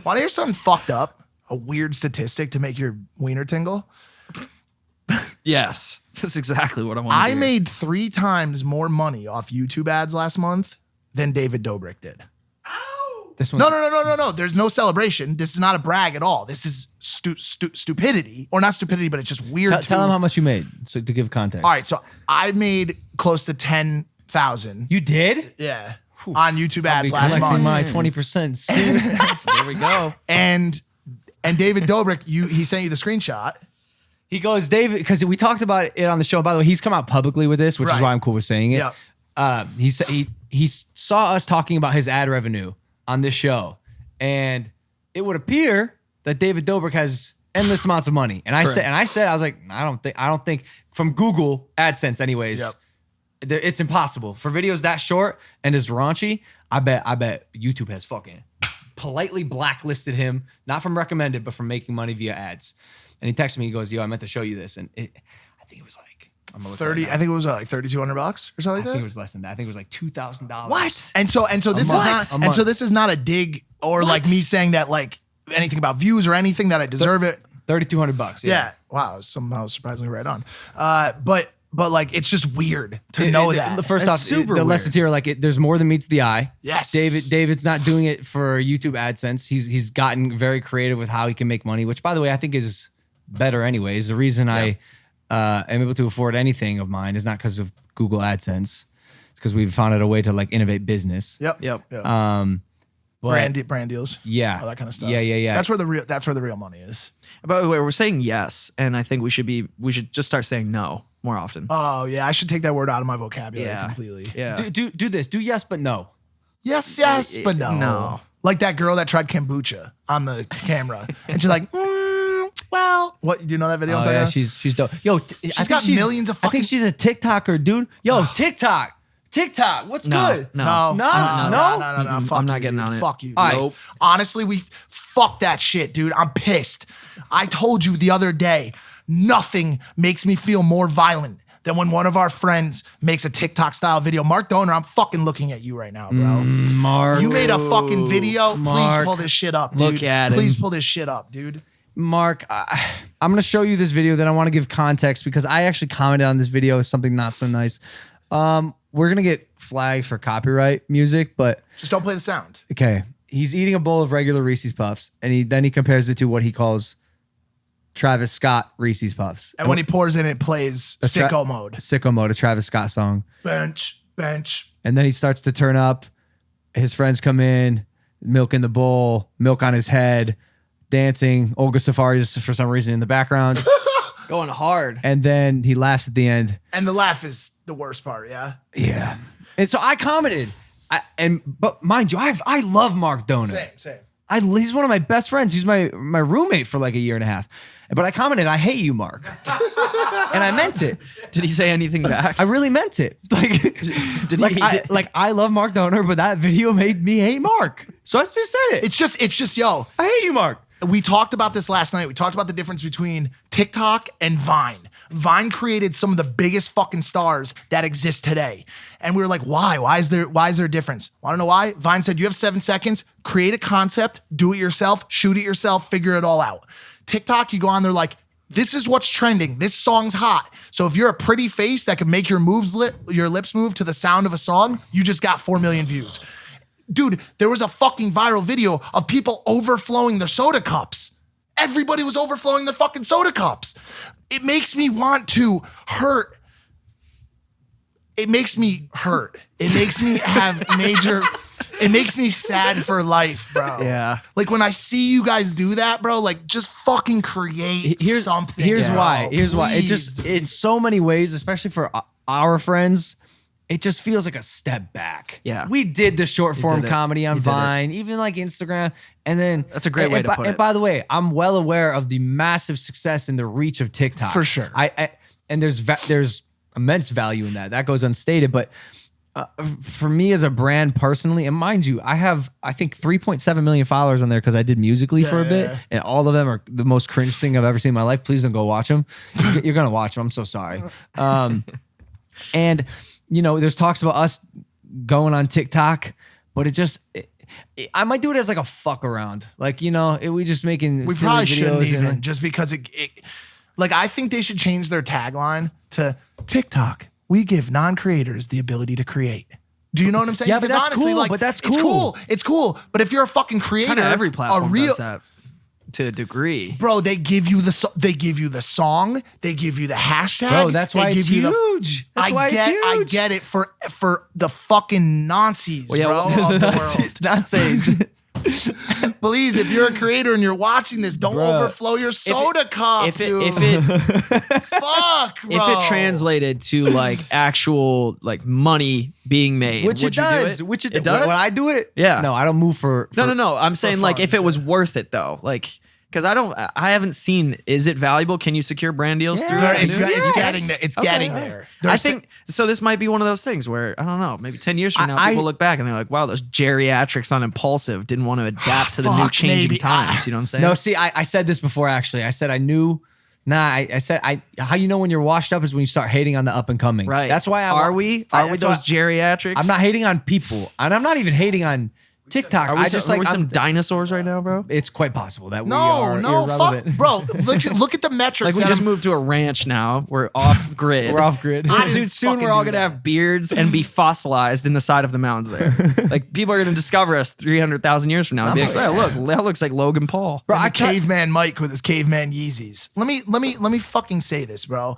Want to hear something fucked up? A weird statistic to make your wiener tingle? Yes, that's exactly what I want. I made 3 times more money off YouTube ads last month than David Dobrik did. This one. No. There's no celebration. This is not a brag at all. This is stupidity. Or not stupidity, but it's just weird. Tell them how much you made, so to give context. All right, so I made close to 10,000. You did? Yeah. On YouTube I'll ads be last collecting month. my 20% soon. There we go. And David Dobrik, he sent you the screenshot. He goes, David, because we talked about it on the show. By the way, he's come out publicly with this, which is Right. why I'm cool with saying it. Yep. He said he saw us talking about his ad revenue on this show, and it would appear that David Dobrik has endless amounts of money. And I said, I was like, I don't think from Google AdSense, anyways. Yep. It's impossible for videos that short and as raunchy. I bet YouTube has fucking politely blacklisted him, not from recommended, but from making money via ads. And he texted me. He goes, "Yo, I meant to show you this." And I think it was like I'm gonna look 30. right now. I think it was like $3,200 or something I like think that. it was less than that. I think it was like $2,000. What? And so this is month. not A and so month. this is not a dig or like me saying that like anything about views or anything that I deserve it. $3,200. Yeah. Wow. Somehow surprisingly right on. But like it's just weird to know that. The first It's off, super the weird. lessons here are like there's more than meets the eye. Yes. David's not doing it for YouTube AdSense. He's gotten very creative with how he can make money, which by the way I think is better anyways. The reason I am able to afford anything of mine is not because of Google AdSense. It's because we've found out a way to like innovate business. Yep. But Brand deals. Yeah. All that kind of stuff. Yeah. That's where the real money is. By the way, we're saying yes, and I think we should just start saying no more often. Oh yeah, I should take that word out of my vocabulary completely. Yeah. do this. Do yes, but no. Yes, but no. No. Like that girl that tried kombucha on the camera, and she's like, well, what? Do you know that video? Oh I'm talking yeah, about? she's dope. Yo, She's got millions of I think fucking- she's a TikToker, dude. Yo, TikTok. TikTok, what's No, good? no. No. Fuck I'm not you, getting dude. on it. Fuck you. All right. Nope. Honestly, fuck that shit, dude. I'm pissed. I told you the other day, nothing makes me feel more violent than when one of our friends makes a TikTok style video. Mark Donor, I'm fucking looking at you right now, bro. Mark. You made a fucking video. Please Mark. pull this shit up, dude. Look at him. Please pull this shit up, dude. Mark, I'm going to show you this video, then I want to give context because I actually commented on this video as something not so nice. We're going to get flagged for copyright music, but Just don't play the sound. okay. He's eating a bowl of regular Reese's Puffs, and then he compares it to what he calls Travis Scott Reese's Puffs. And when he pours in, it plays sicko mode. Sicko Mode, a Travis Scott song. Bench. And then he starts to turn up. His friends come in, milk in the bowl, milk on his head, dancing. Olga Safari just for some reason in the background. Going hard. And then he laughs at the end. And the laugh is the worst part, yeah? Yeah. And so I commented. But mind you, I love Mark Donor. Same. He's one of my best friends. He's my roommate for like a year and a half. But I commented, I hate you, Mark. And I meant it. Did he say anything back? I really meant it. Like, I love Mark Donor, but that video made me hate Mark. So I just said it. It's just, yo, I hate you, Mark. we talked about this last night. We talked about the difference between TikTok and Vine. Vine created some of the biggest fucking stars that exist today. And we were like, why? Why is there a difference? I don't know why. Vine said, you have 7 seconds, create a concept, do it yourself, shoot it yourself, figure it all out. TikTok, you go on there like, this is what's trending. This song's hot. So if you're a pretty face that can make your lips move to the sound of a song, you just got 4 million views. Dude, there was a fucking viral video of people overflowing their soda cups. Everybody was overflowing their fucking soda cups. It makes me want to hurt. It makes me hurt. It makes me have it makes me sad for life, bro. Yeah. Like when I see you guys do that, bro, like just fucking create something. Here's bro. why. Here's why. It Please, just, dude. in so many ways, especially for our friends, it just feels like a step back. Yeah. We did the short form did it. comedy on You did it. Vine, even like Instagram. And then That's a great way to put it. And by the way, I'm well aware of the massive success and the reach of TikTok. For sure. And there's immense value in that. That goes unstated. But for me as a brand personally, and mind you, I have, I think 3.7 million followers on there because I did Musically for a bit. Yeah. And all of them are the most cringe thing I've ever seen in my life. Please don't go watch them. You're going to watch them. I'm so sorry. And, you know, there's talks about us going on TikTok, but I might do it as like a fuck around. Like, you know, we just making We silly probably shouldn't videos even, just because like I think they should change their tagline to TikTok. We give non-creators the ability to create. Do you know what I'm saying? Yeah, but Because that's cool, but that's It's cool. It's cool. But if you're a fucking creator, Kind of every platform a real, does that to a degree. bro, they give you the song, they give you the hashtag. Bro, that's why they it's give you huge. That's why it's huge. I get it for the fucking Nazis, bro, of the world. It's nonsense. Please, if you're a creator and you're watching this, don't Bruh. overflow your soda cup, dude. If it Fuck, bro. if it translated to like actual like money being made, Which would it you do does. it? Which it does. does. When I do it, Yeah. No, I don't move for No. I'm saying like if funds, it was worth it though, like because I haven't seen. Is it valuable? Can you secure brand deals through Yeah, that? It's, dude? it's Yes. getting there. It's Okay, getting all right. there. I There's- think so. This might be one of those things where I don't know. Maybe 10 years from now, I- people look back and they're like, "Wow, those geriatrics on Impaulsive didn't want to adapt to the new Fuck, changing maybe. times." You know what I'm saying? No, see, I said this before actually. I said I knew. I said how you know when you're washed up is when you start hating on the up and coming. Right. That's why Are we that's those why- geriatrics? I'm not hating on people, and I'm not even hating on TikTok. Are we, I just like some I'm- dinosaurs right now, bro? It's quite possible that we are no, irrelevant. fuck, bro. Look at the metrics. Like we that just I'm- moved to a ranch now. We're off grid. We're off grid. I didn't Dude, soon fucking we're all do gonna that. have beards and be fossilized in the side of the mountains there. Like people are gonna discover us 300,000 years from now and be like, "Oh, look, that looks like Logan Paul." Bro, And I the caveman Mike with his caveman Yeezys. Let me fucking say this, bro.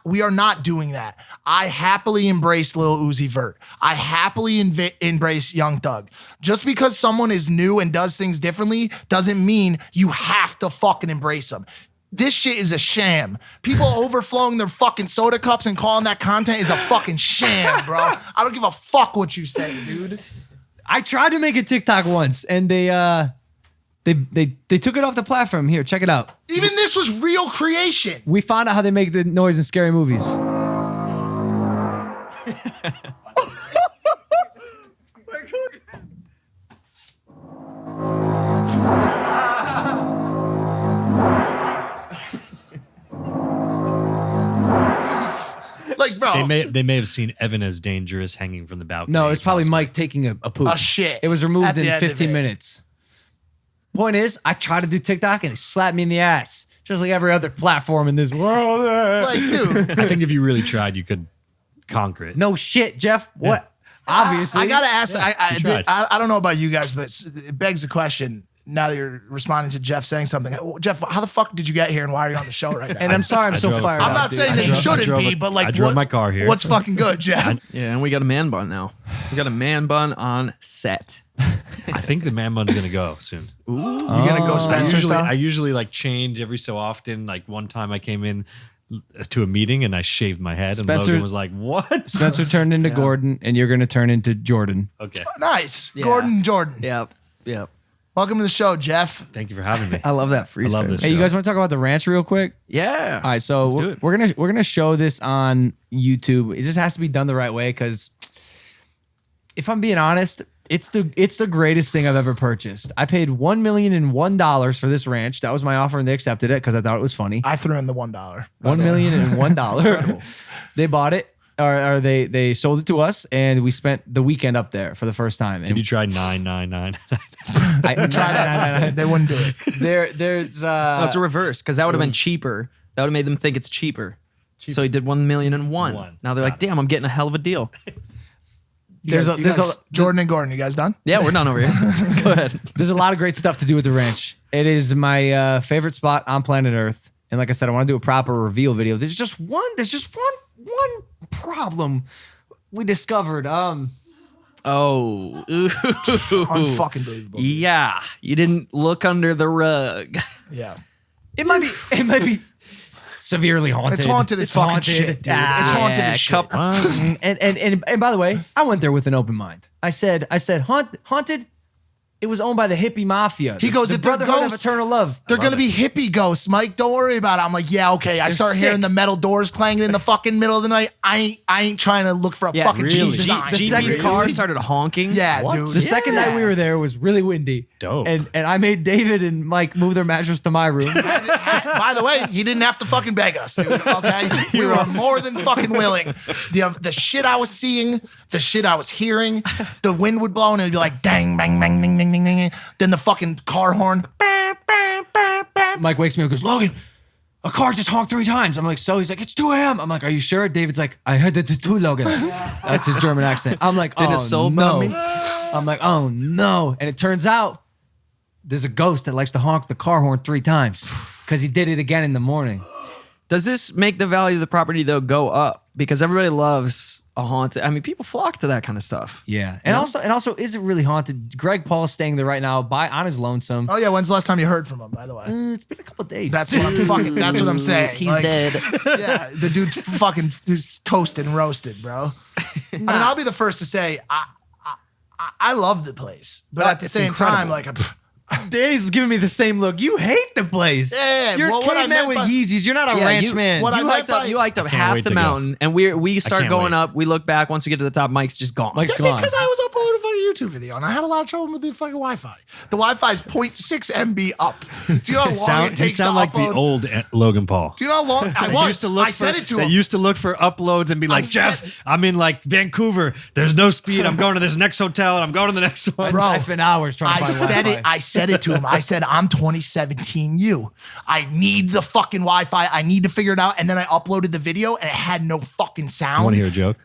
We are not doing that. I happily embrace Lil Uzi Vert. I happily embrace Young Thug. Just because someone is new and does things differently doesn't mean you have to fucking embrace them. This shit is a sham. People overflowing their fucking soda cups and calling that content is a fucking sham, bro. I don't give a fuck what you say, dude. I tried to make a TikTok once, and they took it off the platform. Here, check it out. Even this was real creation. We found out how they make the noise in scary movies. like, bro. They may have seen Evan as dangerous hanging from the balcony. No, it's probably Mike taking a poop. Oh, shit. It was At removed the in end of 15 it. minutes. Point is, I tried to do TikTok and it slapped me in the ass, just like every other platform in this world. Like, dude. I think if you really tried, you could conquer it. No shit, Jeff. What? Obviously, I gotta ask. tried. I don't know about you guys, but it begs the question. Now that you're responding to Jeff saying something, Jeff, how the fuck did you get here, and why are you on the show right now? And I'm sorry, I'm so drove- fired I'm up, not dude. saying that you shouldn't be, but like, I drove what, my car here. What's fucking good, Jeff? Yeah, and we got a man bun now. We got a man bun on set. I think the man bun's gonna go soon. You gonna go Spencer style? I usually like change every so often. Like one time I came in to a meeting and I shaved my head, and Spencer- Logan was like, "What?" Spencer turned into Gordon, and you're gonna turn into Jordan. Okay. Nice, Gordon Jordan. Yep. Yep. Welcome to the show, Jeff. Thank you for having me. I love that freeze. I love frame. this Hey, you show. guys want to talk about the ranch real quick? Yeah. All right, so Let's do it. we're gonna show this on YouTube. It just has to be done the right way, because if I'm being honest, it's the greatest thing I've ever purchased. I paid $1,001 for this ranch. That was my offer, and they accepted it because I thought it was funny. I threw in the $1. $1,001. They bought it, or they sold it to us, and we spent the weekend up there for the first time. Did And you try 999? I Try that. They wouldn't do it. there's No, it's a reverse, because that would have been cheaper. That would have made them think it's cheaper. So he did 1,000,001. One. Now they're like, damn, I'm getting a hell of a deal. there's You guys- a Jordan and Gordon. You guys done? Yeah, we're done over here. Go ahead. There's a lot of great stuff to do with the ranch. It is my favorite spot on planet Earth. And like I said, I want to do a proper reveal video. There's just one problem we discovered. Oh. Unfucking believable. Yeah. You didn't look under the rug. Yeah. It might be severely haunted. It's haunted as fucking shit, dude. It's haunted as shit. And by the way, I went there with an open mind. I said haunted. It was owned by the hippie mafia. He goes, the if they're Brotherhood of ghosts, Eternal Love. They're going to be hippie ghosts, Mike. Don't worry about it. I'm like, yeah, okay. I start hearing sick. the metal doors clanging in the fucking middle of the night. I ain't trying to look for a fucking really? G sign. The GP's second- car started honking. Yeah, dude. The second night we were there, it was really windy. Dope. And I made David and Mike move their mattress to my room. By the way, he didn't have to fucking beg us, dude. Okay, we were more than fucking willing. The shit I was seeing, the shit I was hearing, the wind would blow and it'd be like dang, bang, bang, ding, ding, ding, ding. Then the fucking car horn. Mike wakes me up and goes, Logan, a car just honked 3 times. I'm like, so? He's like, it's 2 a.m. I'm like, are you sure? David's like, I heard that too, Logan. That's his German accent. I'm like, Did oh, his soul no. bum me? I'm like, oh, no. And it turns out there's a ghost that likes to honk the car horn 3 times because he did it again in the morning. Does this make the value of the property, though, go up? Because everybody loves a haunted. I mean, people flock to that kind of stuff. Yeah. And also, is it really haunted? Greg Paul is staying there right now on his lonesome. Oh yeah, when's the last time you heard from him? By the way, It's been a couple days. that's what I'm fucking. That's what I'm saying. He's Like, dead. Yeah, the dude's fucking just toasted and roasted, bro. I mean, I'll be the first to say I love the place, but at the It's same incredible. time, like. Danny's giving me the same look. You hate the place. Yeah, You're well, a what I caveman meant with by- Yeezys. You're not a ranch you, man. what I You meant hiked up can't half wait the to go. mountain, and we start can't going wait. up. We look back. Once we get to the top, Mike's just gone. Mike's gone. Because I was uploading a fucking YouTube video and I had a lot of trouble with the fucking Wi-Fi. The Wi-Fi is 0.6 MB up. Do you know how long it You takes to sound like upload? the old Logan Paul. Do you know how long I was? I said it to They him. used to look for uploads and be like, said- Jeff, I'm in like Vancouver. There's no speed. I'm going to this next hotel and I'm going to the next one. Bro, I spent hours trying to I find said Wi-Fi. it. I said it to him. I said, I'm 2017 you. I need the fucking Wi-Fi. I need to figure it out. And then I uploaded the video and it had no fucking You sound. want to hear a joke?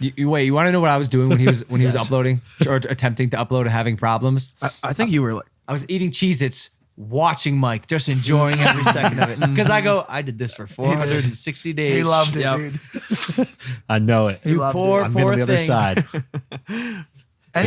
Wait, you want to know what I was doing when he was uploading or attempting to upload and having problems? I think you were like, I was eating Cheez-Its, watching Mike, just enjoying every second of it. Because I did this for 460 days. He loved it, Yep. dude. I know it. He loved poor, it. I'm on the other thing. side. And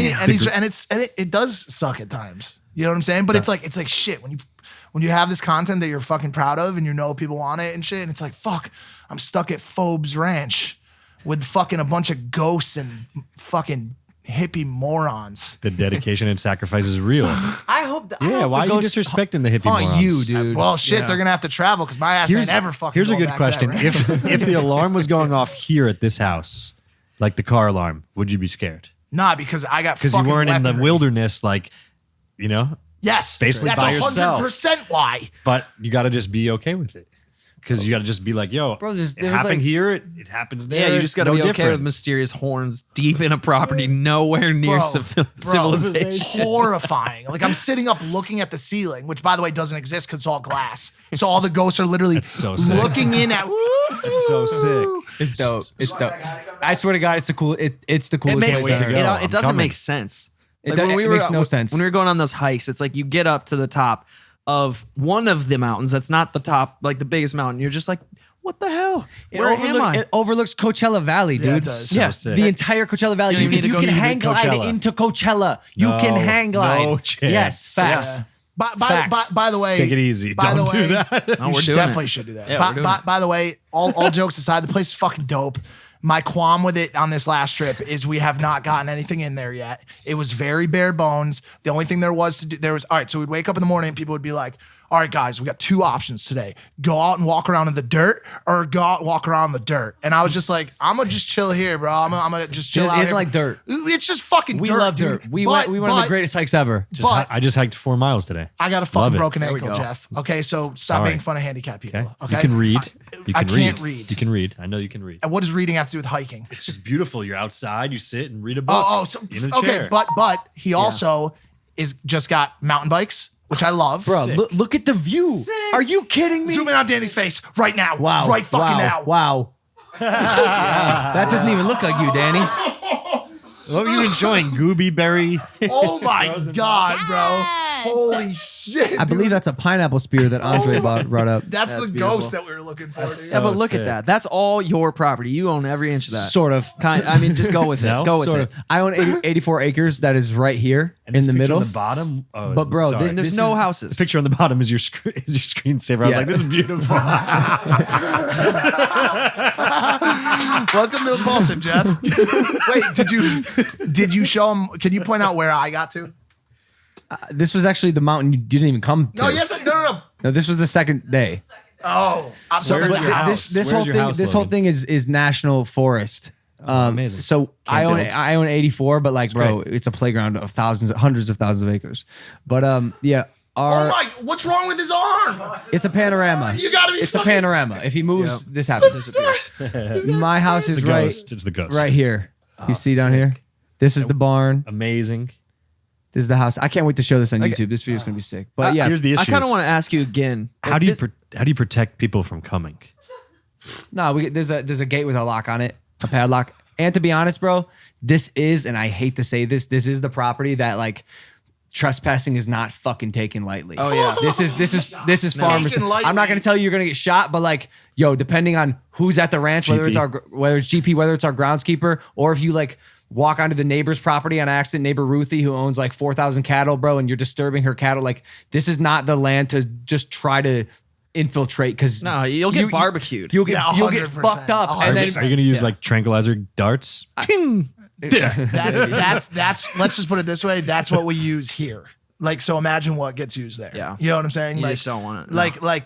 it does suck at times. You know what I'm saying? But it's like shit when you have this content that you're fucking proud of and you know people want it and shit, and it's like, fuck, I'm stuck at Phobes Ranch with fucking a bunch of ghosts and fucking hippie morons. The dedication and sacrifice is real. I hope that. Yeah, why are you disrespecting the hippie haunt morons? you, dude? Well, shit, they're gonna have to travel because my ass ain't ever fucking. Here's a going good back to that question. ranch. If the alarm was going off here at this house, like the car alarm, would you be scared? Nah, because I got Because you fucking weren't in the weaponry. wilderness, like, you know, Yes, basically that's by yourself. 100% why. but you got to just be okay with it. because you got to just be like, yo, Bro, it there's happened like- here. It happens there. Yeah, you just it's got to no be okay different. with mysterious horns deep in a property nowhere near civilization. Horrifying. Like I'm sitting up looking at the ceiling, which by the way doesn't exist because it's all glass. So all the ghosts are literally so sick. looking in at. It's so sick. It's dope. It's dope. I swear to God, it's the it's the It coolest makes place to on go. earth. it I'm doesn't coming. make sense. It makes no sense. When we were going on those hikes, it's like you get up to the top of one of the mountains that's not the top, like the biggest mountain. You're just like, what the hell? Where am I? It overlooks Coachella Valley, dude. Yeah, it does. Yeah, So sick. the entire Coachella Valley. You You need to can, go you can to hang glide Coachella. into Coachella. You No, can hang glide. no chance. Yes, facts. Yeah. By the way, Take it easy. By Don't the do way, that. No, you we're should doing definitely it. should do that. Yeah, we're doing it. By the way, all jokes aside, the place is fucking dope. My qualm with it on this last trip is we have not gotten anything in there yet. It was very bare bones. The only thing there was to do, all right, so we'd wake up in the morning and people would be like, all right, guys, we got two options today. Go out and walk around in the dirt or go out and walk around in the dirt. And I was just like, I'm going to just chill here, bro. I'm going to just chill out It's here. like dirt. It's just fucking We dirt, love dude. dirt. We went on the greatest hikes ever. But I just hiked 4 miles today. I got a Love fucking it. broken we ankle, go. Jeff. Okay, so stop All making right. fun of handicapped people. Okay. Okay, You can read. You I can can't read. You can read. I know you can read. And what does reading have to do with hiking? It's just beautiful. You're outside. You sit and read a book. So in a okay, chair. but he also is just got mountain bikes, which I love. Bro, look at the view. Are you kidding me? Zoom in on Danny's face right now. Wow. Right fucking wow, now. Wow. That doesn't even look like you, Danny. What were you enjoying? Gooby berry. Oh my god, bro. Holy shit. I believe that's a pineapple spear that Andre brought up. That's the beautiful. ghost that we were looking for, dude. Yeah, but look sick. at that. That's all your property. You own every inch of that. Sort of. I mean, just go with it. No? Go with Sort it. of. I own 84 acres that is right here And in this the picture middle. on the bottom. Oh, But bro, sorry. And there's This no is- houses. The picture on the bottom is your screensaver. I was Yeah. like, this is beautiful. Welcome to Impaulsive, Jeff. Wait, did you show him? Can you point out where I got to? This was actually the mountain you didn't even come to. No, yes, no. No, this was the second day. Oh, I'm sorry. Where's your house? This Where's whole your thing, house, this whole Logan? thing is national forest. amazing. So Can't build. I own 84, but like, bro, great. it's a playground of hundreds of thousands of acres. But yeah, Oh my! What's wrong with his arm? it's a panorama. You gotta be It's a fucking- panorama. If he moves, this happens. My house is the right, ghost. It's the ghost. right here. You see down here? This is the barn. Amazing. This is the house. I can't wait to show this on YouTube. This video's gonna be sick. But yeah, Here's the issue. I kind of want to ask you again. how do you protect people from coming? no, there's a gate with a lock on it, a padlock. And to be honest, bro, this is, and I hate to say this is the property that like trespassing is not fucking taken lightly. Oh, yeah. This is farmers. lightly. I'm not gonna tell you you're gonna get shot, but like, yo, depending on who's at the ranch, whether it's GP, whether it's our groundskeeper, or if you like walk onto the neighbor's property on accident, neighbor Ruthie, who owns like 4,000 cattle, bro, and you're disturbing her cattle. Like, this is not the land to just try to infiltrate because No, you'll get barbecued. You'll get Yeah, you'll get 100%. fucked up, and then Are you going to use like tranquilizer darts? Ping! That's let's just put it this way. That's what we use here. Like, so imagine what gets used there. Yeah. You know what I'm saying? You like, just don't want it. No. Like,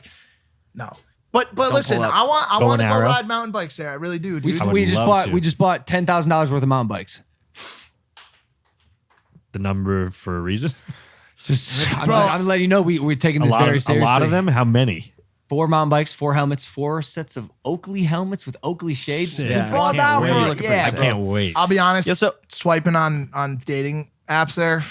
no. But listen, pull up. I Bow want to and go arrow? ride mountain bikes there. I really do, dude. I would love to. we just bought $10,000 worth of mountain bikes. The number for a reason? Just I'm letting you know we're taking this very seriously. A lot of them? How many? 4 mountain bikes, 4 helmets, 4 sets of Oakley helmets with Oakley shades. Sick. We Yeah, brought I down can't for wait. it. Yeah, I bro. can't wait. I'll be honest. Yeah, so- swiping on dating apps there,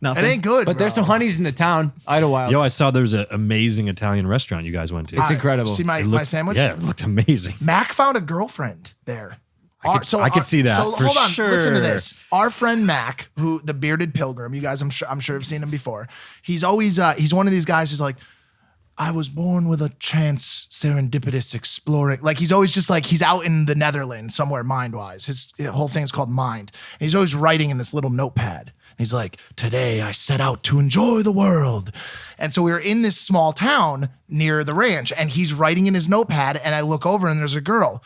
Nothing. it ain't good. But there's some honeys in the town, Idlewild. Yo, I saw there was an amazing Italian restaurant you guys went to. It's incredible. See my It looked- sandwich? Yeah, it looked amazing. Mac found a girlfriend there. I could see that, So for hold on, listen to sure. this. Our friend Mac, who the bearded pilgrim, you guys, I'm sure have seen him before. He's always he's one of these guys who's like, I was born with a chance, serendipitous exploring. Like he's always just like he's out in the Netherlands somewhere, mind wise. His whole thing is called Mind, and he's always writing in this little notepad. He's like, today I set out to enjoy the world. And so we were in this small town near the ranch, and he's writing in his notepad, and I look over and there's a girl.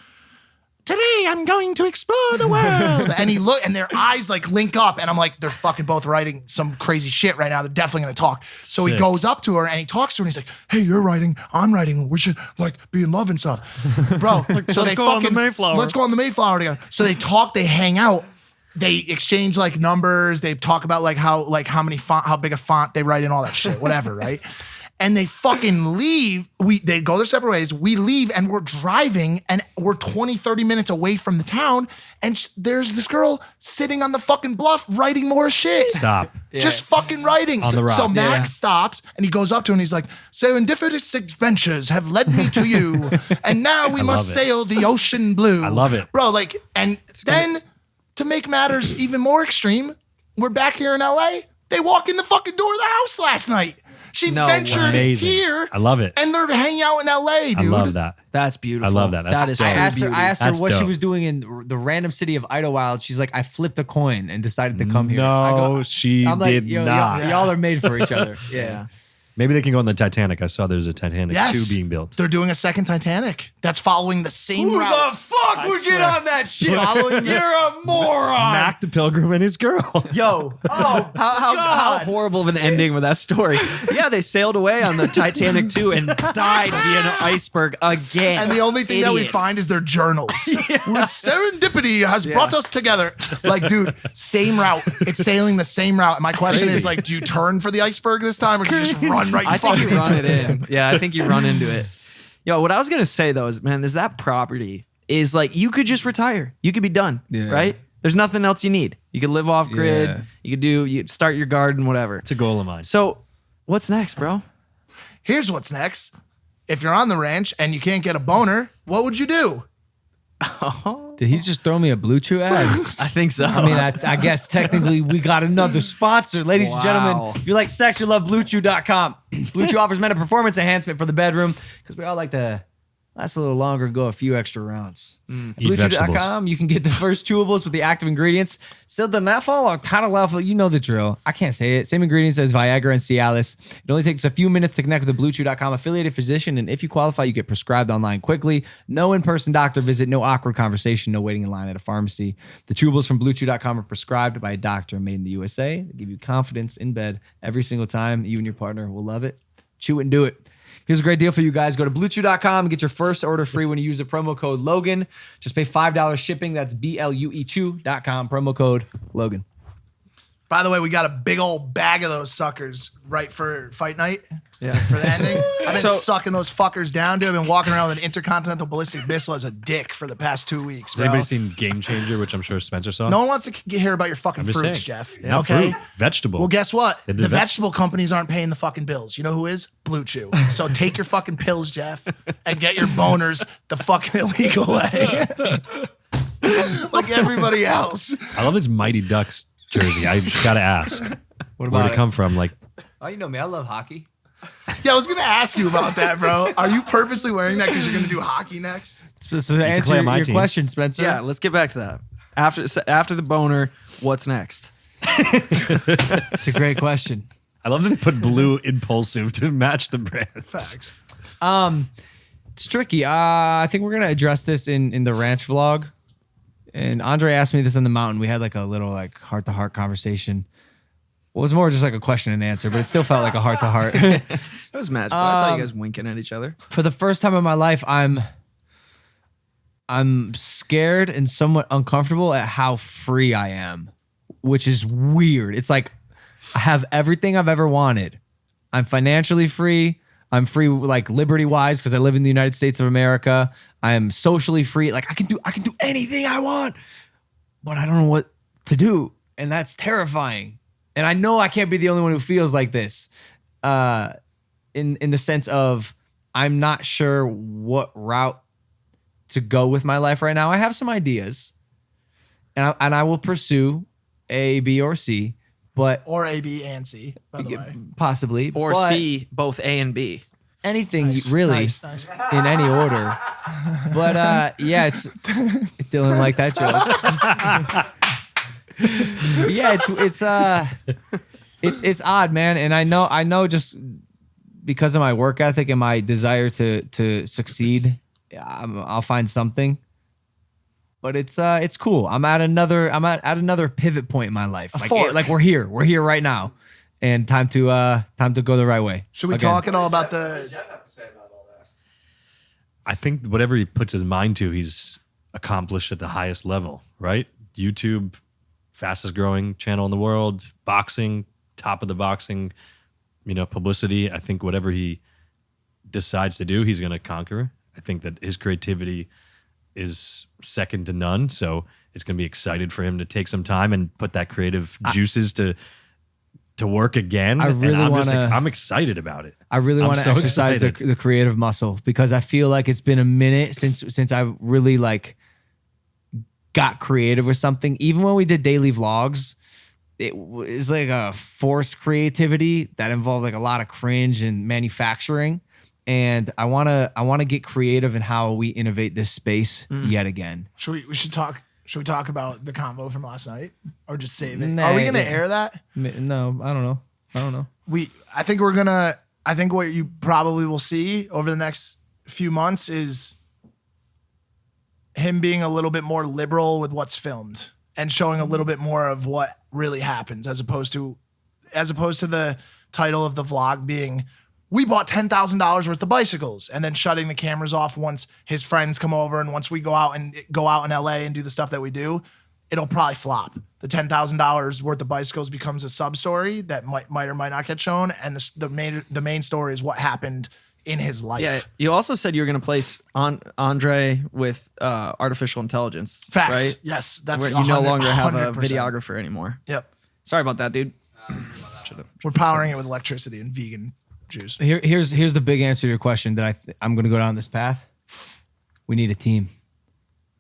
Today I'm going to explore the world. And their eyes like link up, and I'm like, they're fucking both writing some crazy shit right now. They're definitely gonna talk. So he Sick. goes up to her and he talks to her and he's like, hey, you're writing, I'm writing. We should like be in love and stuff. Bro, so let's they go on the fucking Mayflower. let's go on the Mayflower together. So they talk, they hang out. They exchange like numbers. They talk about like how big a font they write in, all that shit, whatever, right? and they fucking leave. They go their separate ways. We leave and we're driving and we're 20, 30 minutes away from the town. And there's this girl sitting on the fucking bluff writing more shit. Stop. Just fucking writing. On the rock. So Max stops and he goes up to her and he's like, serendipitous adventures have led me to you. And now we must sail the ocean blue. I love it. Bro, like, and then to make matters even more extreme, we're back here in LA. They walk in the fucking door of the house last night. She ventured Amazing. here. I love it. And they're hanging out in LA, dude. I love that. That's beautiful. I love that. That's That is dope. true I asked her That's what she dope. was doing in the random city of Idlewild. She's like, I flipped a coin and decided to come here. No, she I'm like, did not. Y'all are made for each other. Yeah. Maybe they can go on the Titanic. I saw there's a Titanic 2 being built. They're doing a second Titanic that's following the same Who route. the fuck would get on that shit? Following You're a moron. Mac the Pilgrim and his girl. Yo. Oh, How horrible of an ending with that story. Yeah, they sailed away on the Titanic too and died via an iceberg again. And the only thing that we Idiots. find is their journals. With serendipity has brought us together. Like, dude, same route. It's sailing the same route. And my question is, like, do you turn for the iceberg this time, or do you just run right I think fucking you run into it in. Yeah, I think you run into it. Yo, what I was gonna say though is, man, is that property is like you could just retire. You could be done, right? There's nothing else you need. You could live off grid. Yeah. You start your garden, whatever. It's a goal of mine. So, what's next, bro? Here's what's next. If you're on the ranch and you can't get a boner, what would you do? Did he just throw me a Blue Chew ad? I think so. I mean, I guess technically we got another sponsor. Ladies and gentlemen, if you like sex, you love BlueChew.com. Blue Chew offers men a performance enhancement for the bedroom because we all like to last a little longer and go a few extra rounds. Eat vegetables. Um, BlueChew.com, you can get the first chewables with the active ingredients. Still doesn't that fall on kind of level? You know the drill. I can't say it. Same ingredients as Viagra and Cialis. It only takes a few minutes to connect with a BlueChew.com affiliated physician, and if you qualify, you get prescribed online quickly. No in-person doctor visit, no awkward conversation, no waiting in line at a pharmacy. The chewables from BlueChew.com are prescribed by a doctor and made in the USA. They give you confidence in bed every single time. You and your partner will love it. Chew it and do it. Here's a great deal for you guys. Go to BlueChew.com and get your first order free when you use the promo code Logan. Just pay $5 shipping. That's BLUE2.com. Promo code Logan. By the way, we got a big old bag of those suckers right for fight night. Yeah. For the ending. I've been So- sucking those fuckers down, dude. I've been walking around with an intercontinental ballistic missile as a dick for the past 2 weeks, Has bro. anybody seen Game Changer, which I'm sure Spencer saw? No one wants to hear about your fucking I'm just fruits, saying. Jeff. Not Okay? fruit, vegetable. Well, guess what? They did The vegetable companies aren't paying the fucking bills. You know who is? Blue Chew. So take your fucking pills, Jeff, and get your boners the fucking illegal way. Like everybody else. I love this Mighty Ducks jersey. I gotta ask. Where'd it come from? Like, Oh, you know me. I love hockey. Yeah, I was going to ask you about that, bro. Are you purposely wearing that because you're going to do hockey next? So to answer play on my your team. question, Spencer. Yeah, let's get back to that. After the boner, what's next? It's a great question. I love that they put blue Impulsive to match the brand. Facts. It's tricky. I think we're gonna address this in the ranch vlog. And Andre asked me this on the mountain. We had like a little like heart to heart conversation. Well, it was more just like a question and answer, but it still felt like a heart to heart. It was magical. I saw you guys winking at each other. For the first time in my life, I'm scared and somewhat uncomfortable at how free I am, which is weird. It's like I have everything I've ever wanted. I'm financially free. I'm free like liberty wise because I live in the United States of America. I am socially free. Like I can do anything I want, but I don't know what to do, and that's terrifying. And I know I can't be the only one who feels like this. In the sense of I'm not sure what route to go with my life right now. I have some ideas, and I will pursue A, B, or C, but Or A, B, and C, by the way. possibly Or but C, both A and B. anything Nice, really nice, nice. in any order. But yeah, it didn't like that joke. Yeah, it's odd, man, and I know just because of my work ethic and my desire to succeed, I'll find something. But it's cool. I'm at another pivot point in my life. fork. Like we're here right now, and time to go the right way. Should we Again. talk at all about the... I think whatever he puts his mind to, he's accomplished at the highest level, right? YouTube, fastest growing channel in the world, boxing, top of the boxing publicity. I think whatever he decides to do, he's going to conquer. I think that his creativity is second to none. So it's going to be excited for him to take some time and put that creative juices to work again. I really I'm excited about it. I really want to so exercise excited. the creative muscle because I feel like it's been a minute since I really like got creative with something. Even when we did daily vlogs, it was like a forced creativity that involved like a lot of cringe and manufacturing. And I wanna get creative in how we innovate this space yet again. Should we talk about the convo from last night, or just save it? Nah, Are we gonna air that? No, I don't know. I think what you probably will see over the next few months is him being a little bit more liberal with what's filmed and showing a little bit more of what really happens, as opposed to the title of the vlog being, we bought $10,000 worth of bicycles, and then shutting the cameras off once his friends come over, and once we go out in LA and do the stuff that we do, it'll probably flop. The $10,000 worth of bicycles becomes a sub story that might or might not get shown, and the main story is what happened in his life. Yeah, you also said you were going to place Andre with artificial intelligence. Facts. Right? Yes, that's where you no longer have a 100%. videographer anymore. Yep. Sorry about that, dude. We're powering it with electricity and vegan juice. Here's the big answer to your question that I'm going to go down this path. We need a team.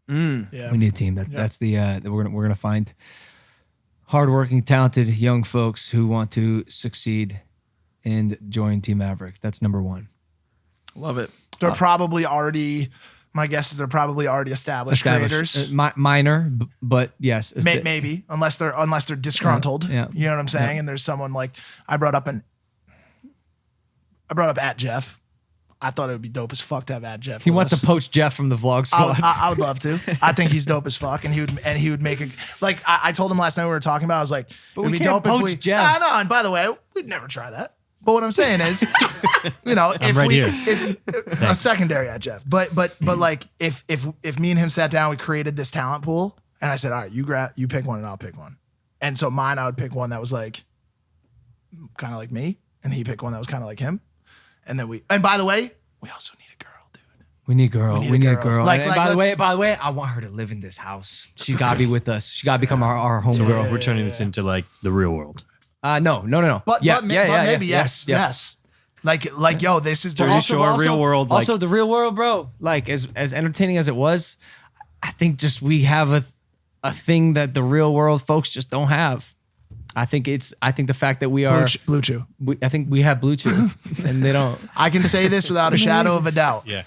Yeah. We need a team. That's that we're gonna find hardworking, talented young folks who want to succeed and join Team Maverick. That's number one. Love it. They're probably already. My guess is they're probably already established creators. Minor, but yes, Maybe unless they're disgruntled. Yeah. You know what I'm saying? And there's someone like I brought up at Jeff. I thought it would be dope as fuck to have at Jeff. He wants to poach Jeff from the vlog squad. I would love to. I think he's dope as fuck, and he would make a like. I told him last night we were talking about. I was like, it would be dope if we. Jeff. I know. And by the way, we'd never try that. But what I'm saying is, if a secondary at Jeff, but like if me and him sat down, we created this talent pool, and I said, all right, you pick one and I'll pick one, and so mine, I would pick one that was like kind of like me, and he picked one that was kind of like him, and by the way, we also need a girl, dude. We need a girl. We need a girl. Like, and by the way, I want her to live in this house. She's got to be with us. She got to become our home girl. We're turning this into like the real world. No. But maybe yes. Like yo, this is Jersey Shore, real world. Also, the real world, bro. Like as entertaining as it was, I think just we have a thing that the real world folks just don't have. I think the fact that we are Blue Chew. I think we have Blue Chew, and they don't. I can say this without a shadow of a doubt. Yeah.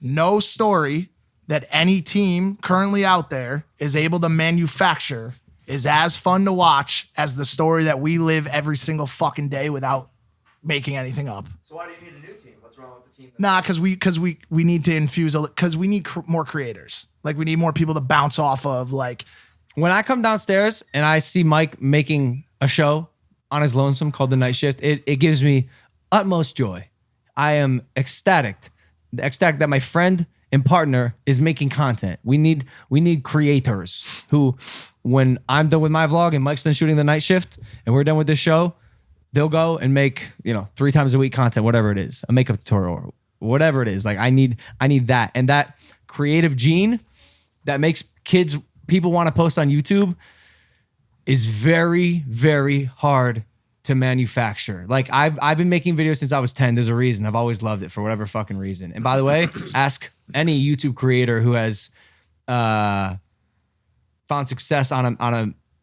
No story that any team currently out there is able to manufacture is as fun to watch as the story that we live every single fucking day without making anything up. So why do you need a new team? What's wrong with the team? Nah, because we need to infuse because we need more creators. Like we need more people to bounce off of. Like When I come downstairs and I see Mike making a show on his lonesome called The Night Shift, it gives me utmost joy. I am ecstatic that my friend and partner is making content. We need creators who, when I'm done with my vlog and Mike's done shooting The Night Shift and we're done with this show, they'll go and make 3 times a week content, whatever it is, a makeup tutorial, or whatever it is. Like I need that, and that creative gene that makes people want to post on YouTube is very, very hard to manufacture. Like I've been making videos since I was 10. There's a reason. I've always loved it for whatever fucking reason. And by the way, ask any YouTube creator who has found success on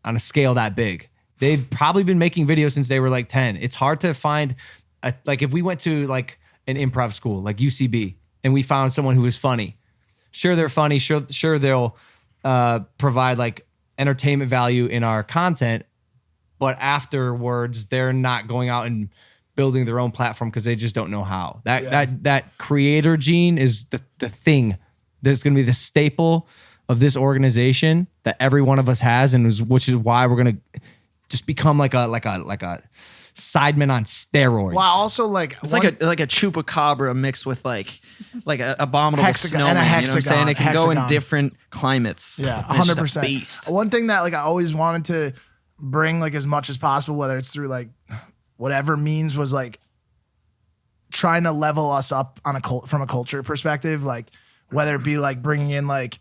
a scale that big. They've probably been making videos since they were like 10. It's hard to find like if we went to like an improv school like UCB and we found someone who was funny. Sure, they're funny. Sure they'll provide like entertainment value in our content, but afterwards they're not going out and building their own platform because they just don't know how. That creator gene is the thing that's going to be the staple of this organization that every one of us has, and which is why we're going to just become like a sideman on steroids. Well, also It's like a chupacabra mixed with like a abominable snowman. and a You know what I'm saying? It can go in hexagon. different climates. Yeah, And it's just a 100%. beast. One thing that like I always wanted to bring like as much as possible, whether it's through like whatever means was like trying to level us up on from a culture perspective, like whether it be like bringing in like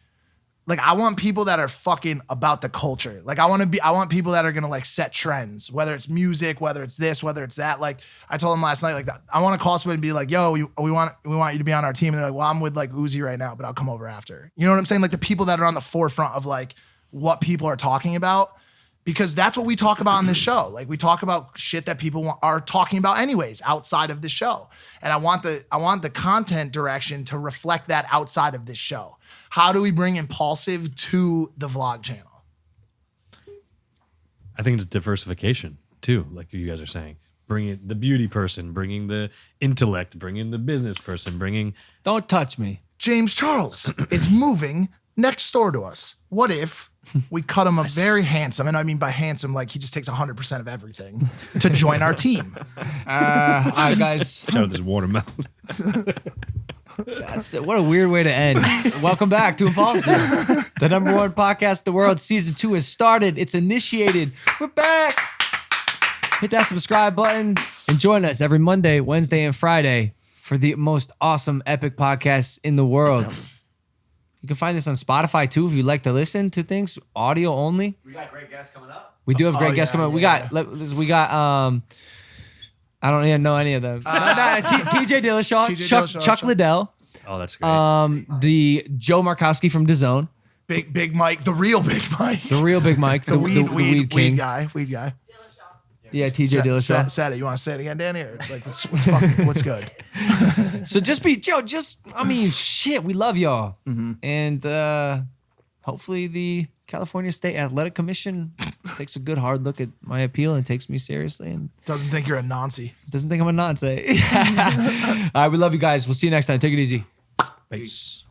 I want people that are fucking about the culture. Like I want people that are gonna like set trends, whether it's music, whether it's this, whether it's that. Like I told them last night, like I want to call somebody and be like, yo, we want you to be on our team. And they're like, well, I'm with like Uzi right now, but I'll come over after. You know what I'm saying? Like the people that are on the forefront of like what people are talking about, because that's what we talk about on this show. Like we talk about shit that people are talking about anyways outside of the show. And I want the content direction to reflect that outside of this show. How do we bring Impaulsive to the vlog channel? I think it's diversification too, like you guys are saying. Bringing the beauty person, bringing the intellect, bringing the business person, bringing... Don't touch me. James Charles is moving next door to us. What if we cut him a very handsome, and I mean by handsome, like he just takes 100% of everything to join our team. All right, guys. Shout out this watermelon. What a weird way to end. Welcome back to Impaulsive, the #1 podcast in the world. Season 2 has started. It's initiated. We're back. Hit that subscribe button and join us every Monday, Wednesday, and Friday for the most awesome, epic podcasts in the world. You can find this on Spotify too if you like to listen to things audio only. We got great guests coming up. We do have great guests coming up. We got I don't even know any of them. TJ Dillashaw, Chuck Liddell. Oh, that's great. The Joe Markowski from DAZN. Big Mike, the real Big Mike. The real Big Mike. the weed king. Weed guy. Yeah, TJ Dillashaw. Said it. You want to say it again, Danny? Or like, what's good? So shit, we love y'all. Mm-hmm. And hopefully the California State Athletic Commission takes a good hard look at my appeal and takes me seriously and doesn't think you're a Nazi. Doesn't think I'm a Nazi. All right, we love you guys. We'll see you next time. Take it easy. Peace.